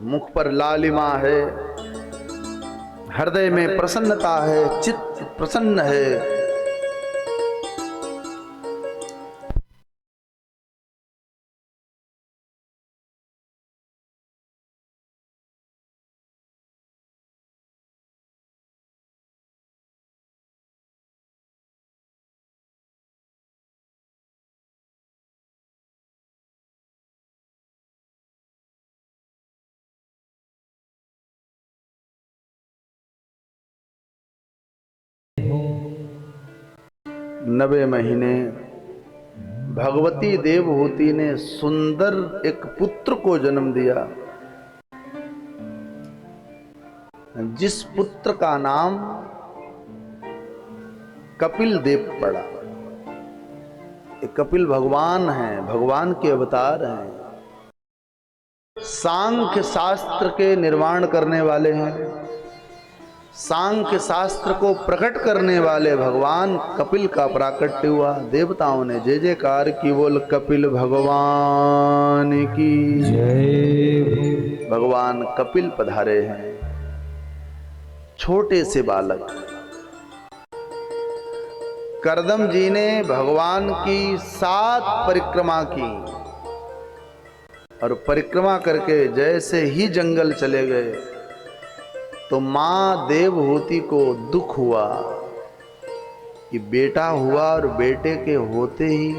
मुख पर लालिमा है, हृदय में प्रसन्नता है, चित्त प्रसन्न है। नवे महीने भगवती देवहूति ने सुंदर एक पुत्र को जन्म दिया, जिस पुत्र का नाम कपिल देव पड़ा। कपिल भगवान हैं, भगवान के अवतार हैं, सांख्य शास्त्र के निर्माण करने वाले हैं। सांख्य शास्त्र को प्रकट करने वाले भगवान कपिल का प्राकट्य हुआ। देवताओं ने जय जयकार की, बोल कपिल भगवान की जय। भगवान कपिल पधारे हैं। छोटे से बालक करदम जी ने भगवान की 7 परिक्रमा की और परिक्रमा करके जैसे ही जंगल चले गए तो मां देवहूति को दुख हुआ कि बेटा हुआ और बेटे के होते ही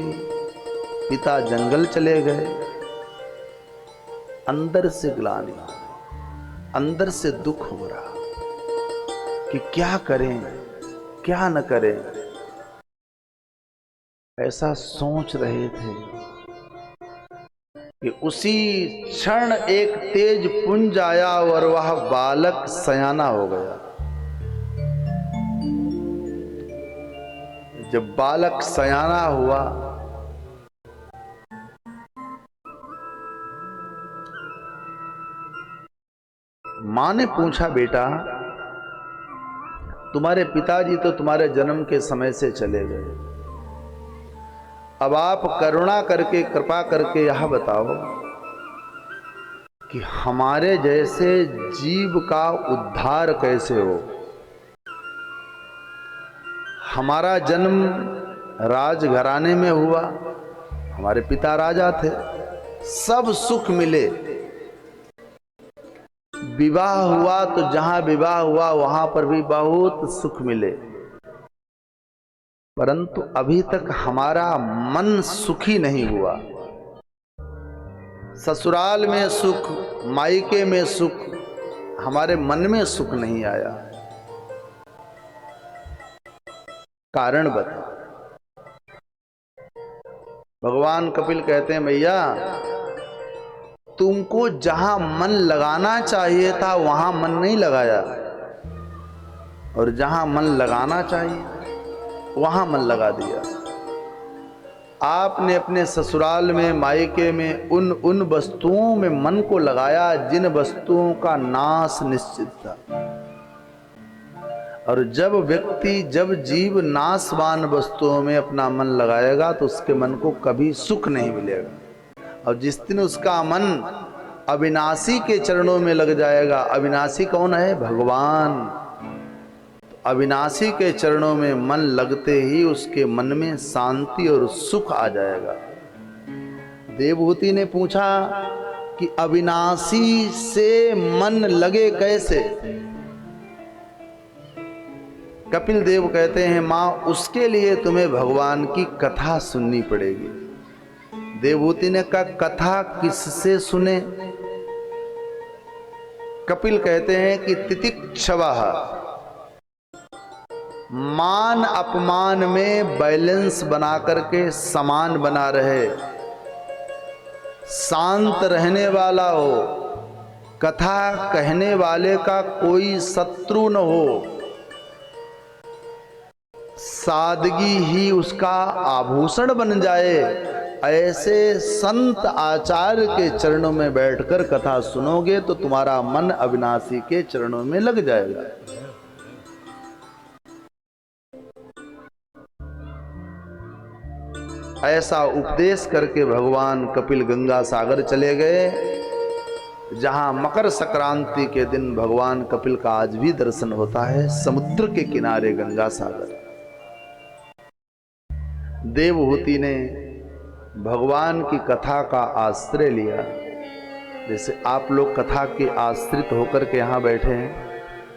पिता जंगल चले गए। अंदर से ग्लानि, अंदर से दुख हो रहा कि क्या करें क्या न करें। ऐसा सोच रहे थे कि उसी क्षण एक तेज पुंज आया और वह बालक सयाना हो गया। जब बालक सयाना हुआ मां ने पूछा, बेटा तुम्हारे पिताजी तो तुम्हारे जन्म के समय से चले गए, अब आप करुणा करके कृपा करके यह बताओ कि हमारे जैसे जीव का उद्धार कैसे हो। हमारा जन्म राजघराने में हुआ, हमारे पिता राजा थे, सब सुख मिले। विवाह हुआ तो जहां विवाह हुआ वहां पर भी बहुत सुख मिले, परंतु अभी तक हमारा मन सुखी नहीं हुआ। ससुराल में सुख, मायके में सुख, हमारे मन में सुख नहीं आया। कारण बता। भगवान कपिल कहते हैं, भैया तुमको जहां मन लगाना चाहिए था वहां मन नहीं लगाया। और जहां मन लगाना चाहिए वहां मन लगा दिया। आपने अपने ससुराल में, मायके में उन वस्तुओं में मन को लगाया जिन वस्तुओं का नाश निश्चित था। और जब जीव नाशवान वस्तुओं में अपना मन लगाएगा तो उसके मन को कभी सुख नहीं मिलेगा। और जिस दिन उसका मन अविनाशी के चरणों में लग जाएगा, अविनाशी कौन है? भगवान। अविनाशी के चरणों में मन लगते ही उसके मन में शांति और सुख आ जाएगा। देवहूति ने पूछा कि अविनाशी से मन लगे कैसे? कपिल देव कहते हैं, मां उसके लिए तुम्हें भगवान की कथा सुननी पड़ेगी। देवहूति ने कहा, कथा किससे सुने? कपिल कहते हैं कि तितिक्षवः, मान अपमान में बैलेंस बना करके समान बना रहे, शांत रहने वाला हो, कथा कहने वाले का कोई शत्रु न हो, सादगी ही उसका आभूषण बन जाए, ऐसे संत आचार्य के चरणों में बैठकर कथा सुनोगे तो तुम्हारा मन अविनाशी के चरणों में लग जाएगा। ऐसा उपदेश करके भगवान कपिल गंगा सागर चले गए, जहां मकर संक्रांति के दिन भगवान कपिल का आज भी दर्शन होता है, समुद्र के किनारे गंगा सागर। देवहूति ने भगवान की कथा का आश्रय लिया। जैसे आप लोग कथा के आश्रित होकर के यहाँ बैठे हैं,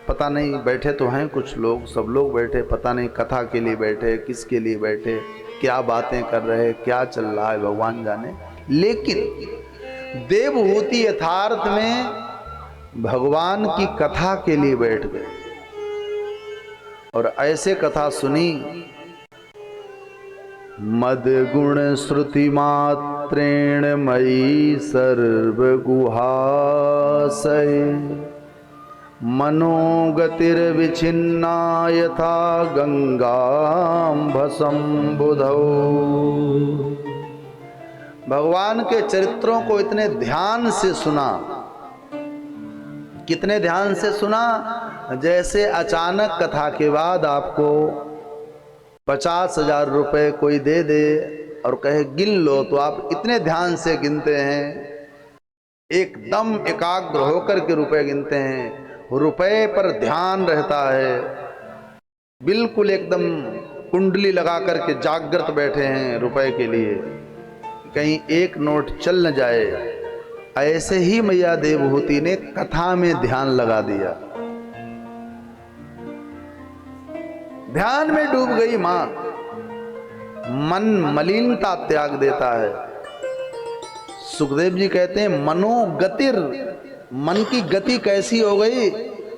पता नहीं, बैठे तो हैं कुछ लोग, सब लोग बैठे, पता नहीं कथा के लिए बैठे, किसके लिए बैठे, क्या बातें कर रहे, क्या चल रहा है, भगवान जाने। लेकिन देवहूति यथार्थ में भगवान की कथा के लिए बैठ गए और ऐसे कथा सुनी। मद गुण श्रुति मात्रेण मयि सर्व गुहाशय, मनोगतिर्विच्छिन्ना यथा गंगाम्भसं बुधौ। भगवान के चरित्रों को इतने ध्यान से सुना, कितने ध्यान से सुना, जैसे अचानक कथा के बाद आपको 50,000 रुपए कोई दे दे और कहे गिन लो, तो आप इतने ध्यान से गिनते हैं, एकदम एकाग्र होकर के रुपए गिनते हैं, रुपए पर ध्यान रहता है, बिल्कुल एकदम कुंडली लगा करके जागृत बैठे हैं रुपए के लिए, कहीं एक नोट चल न जाए। ऐसे ही मैया देवहूति ने कथा में ध्यान लगा दिया, ध्यान में डूब गई मां। मन मलिनता त्याग देता है। सुखदेव जी कहते हैं, मनोगतिर, मन की गति कैसी हो गई?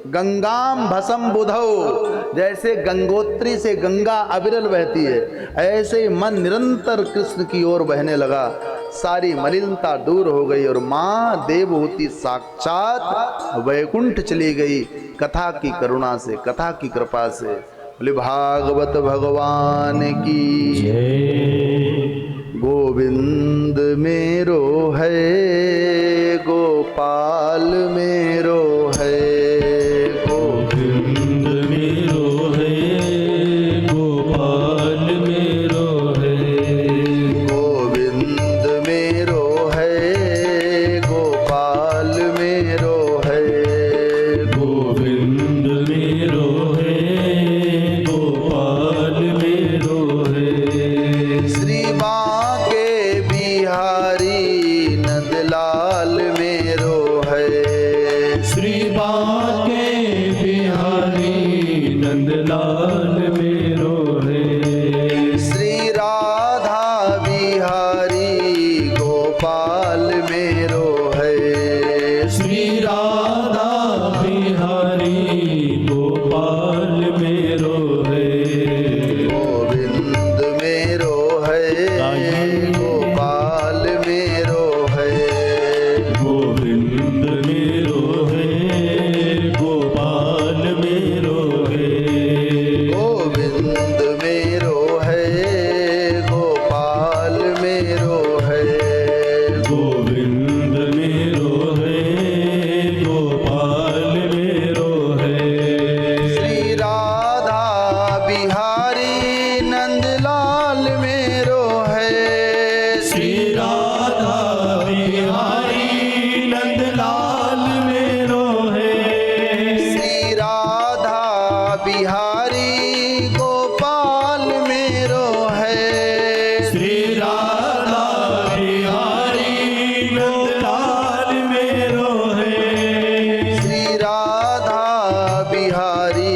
गंगाम भसम बुधौ, जैसे गंगोत्री से गंगा अविरल बहती है, ऐसे मन निरंतर कृष्ण की ओर बहने लगा, सारी मलिनता दूर हो गई और मां देवहूति साक्षात वैकुंठ चली गई कथा की करुणा से, कथा की कृपा से। बोले भागवत भगवान की जय। गोविंद मेरो है, गोपाल मेरो है, गोविंद मेरो है, गोपाल मेरो है, गोविंद मेरो है, गोपाल मेरो है, गोविंद मेरो है, गोपाल मेरो है। श्री बांके बिहारी नंदलाल मेरो है, श्री राधा बिहारी गोपाल मेरो है। श्री राधा बिहारी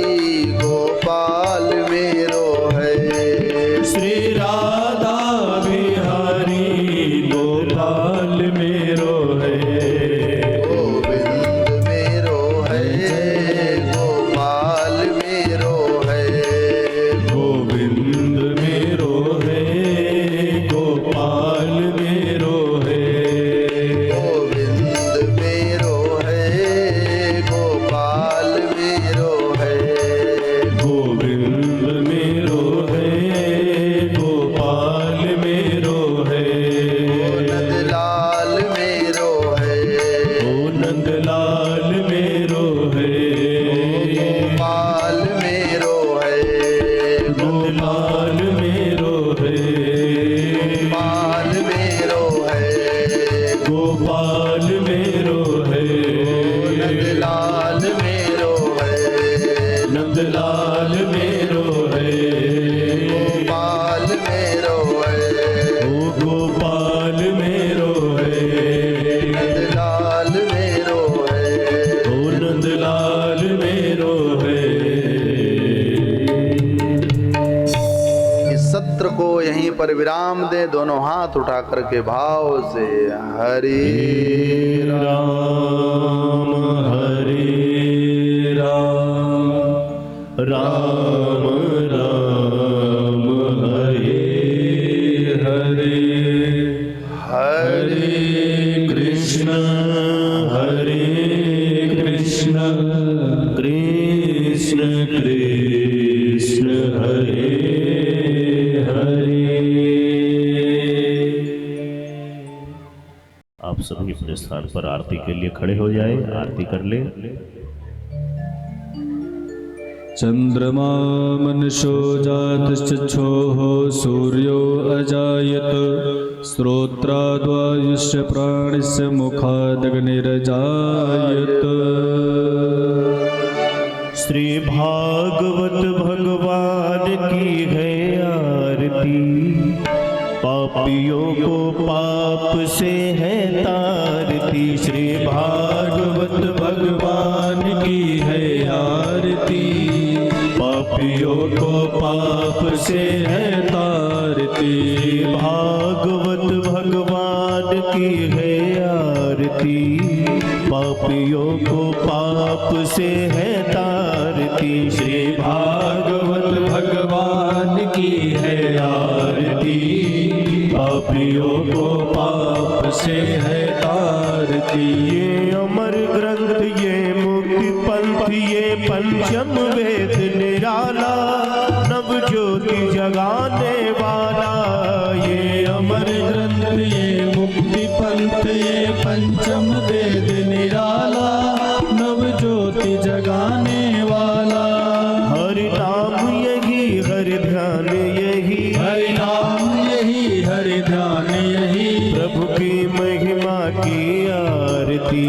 गोपाल मेरो है। श्री राधा बिहारी गोपाल मेरो है। गोविंद मेरो है गोपाल मेरो है। गोविंद मेरो है गोपाल मेरो है। गोविंद मेरो है गोपाल मेरो है। गोविंद मेरो है गोपाल मेरो है। नंदलाल मेरो है। ओ नंदलाल मेरो है। गोपाल मेरो है। गोपाल मेरो है। गोपाल मेरो है। गोपाल मेरो है। नंदलाल मेरो है। नंदलाल मेरो है। गोपाल मेरो है। ओ गोपाल मेरो है। नंदलाल मेरो है। ओ नंदलाल मेरो है। इस सत्र को यहीं पर विराम दे। दोनों हाथ उठा करके भाव से हरि राम हरे राम राम राम हरे हरे हरि हरे कृष्ण कृष्ण कृष्ण हरे हरे। आप सभी अपने स्थान पर आरती के लिए खड़े हो जाएं, आरती कर लें। चंद्रमा मनशो जातश्चक्षुः सूर्यो अजायत श्रोत्राद्वायुष्य प्राणस्य मुखादग्निरजायत। श्री भागवत भगवान की है आरती। पापियों को पाप से है तारती। श्री भागवत भगवान की है आरती। पापियों को पाप से है तारती। भागवत भगवान की है आरती। पापियों को पाप से है तारती। श्री भागवत भगवान की है आरती। पापियों को पाप से है तारती। ये अमर ग्रंथ ये मुक्ति पंथ ये पंचम वेद निराला नव ज्योति जगाने वाला। ये अमर ग्रंथ ये मुक्ति पंथ ये पंचम वेद निराला नव ज्योति जगाने वाला। हरि नाम यही हरि ध्यान यही। हरि नाम यही हरि ध्यान यही। प्रभु की महिमा की आरती।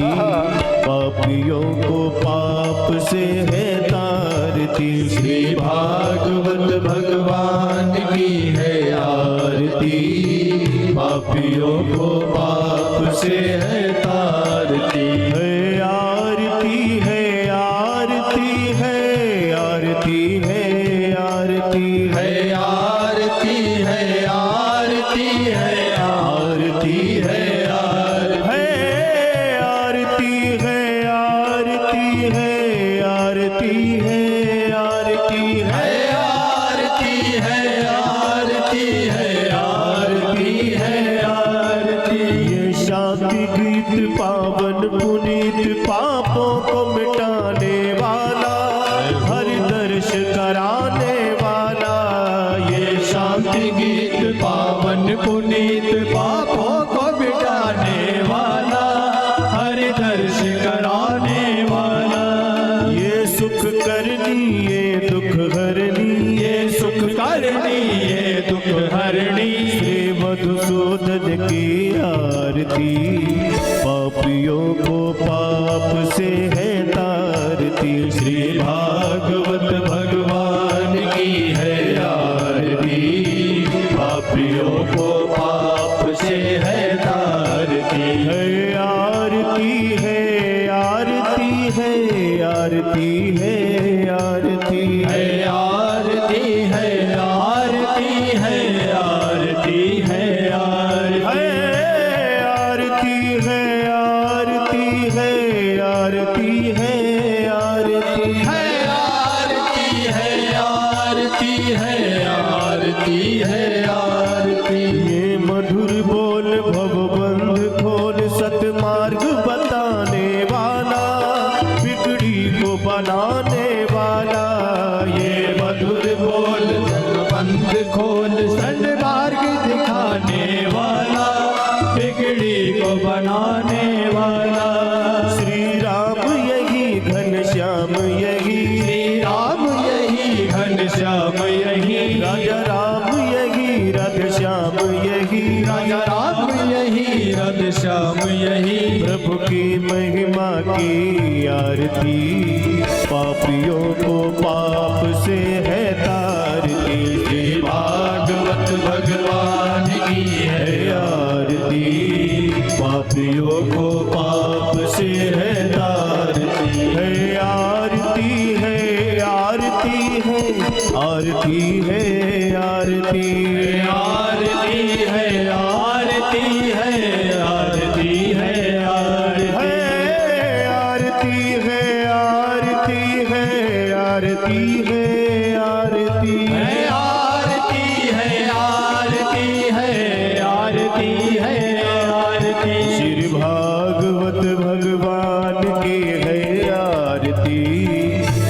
पापियों को पाप से है तारती। श्री भागवत भगवान की है आरती। पापियों को पाप से है तारती। है आरती है आरती है आरती है आरती है आरती है आरती है आरती है आरती है आरती है आरती है आरती है आरती है आरती है आरती है आरती। ये शांति गीत पावन पुनीत पापों को मिटाने वाला हरि दर्श कराने वाला। ये शांति गीत पावन पुनीत पापों को मिटाने वाला हरि दर्श कराने वाला। ये सुख करनी ये दुख हरनी। ये सुख करनी ये दुख हरनी। श्री मधुसूदन की आरती। पापियों को पाप से है तारती। श्री भागवत भगवान की है आरती। पापियों को को पाप से है तारती है। आरती है आरती है आरती है आरती है आरती है आरती है आरती है आरती है आरती है आरती है आरती है आरती है आरती है आरती। ये मधुर बोल भवबंध खोल सतमार्ग बताने वाला बिगड़ी को बनाने वाला। ये मधुर बोल भवबंध खोल सतमार्ग दिखाने वाला बिगड़ी को बनाने वाला। श्री राम यही घनश्याम यही श्री राम यही घनश्याम यही राजा राम यही राधश्याम यही राजा राम यही राधश्याम यही। प्रभु की महिमा की आरती पापियों को पाप से है तारती। श्री भागवत भगवान की है आरती पापियों को पाप से है तारती है। आरती है आरती है आरती है आरती आरती है आरती है आरती है आरती है आरती है आरती है आरती है आरती है आरती है आरती है आरती। श्री भागवत भगवान की है आरती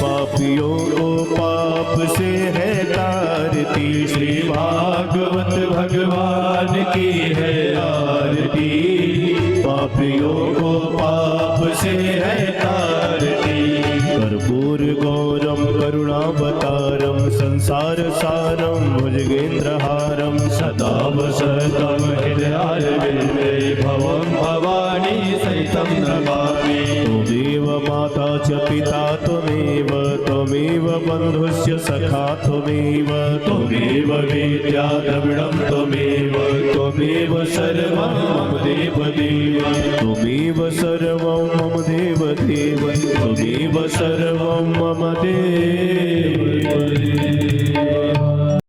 पापियों को पाप से है तारती। श्री भागवत भगवान की है आरती पापियों को पाप से है तारती। कर्पूर गौरम करुणावतारम संसार सारम भुजगेन्द्रहारम सदा वसतं हृदयारविन्दे भवं भवानी सहितं नमामि। त्वमेव माता च पिता त्वमेव त्वमेव बन्धुश्च सखा त्वमेव त्वमेव वेद्या द्रविणं त्वमेव त्वमेव सर्वं मम देवदेव त्वमेव सर्वं मम देवदेव त्वमेव सर्वं मम देवदेव।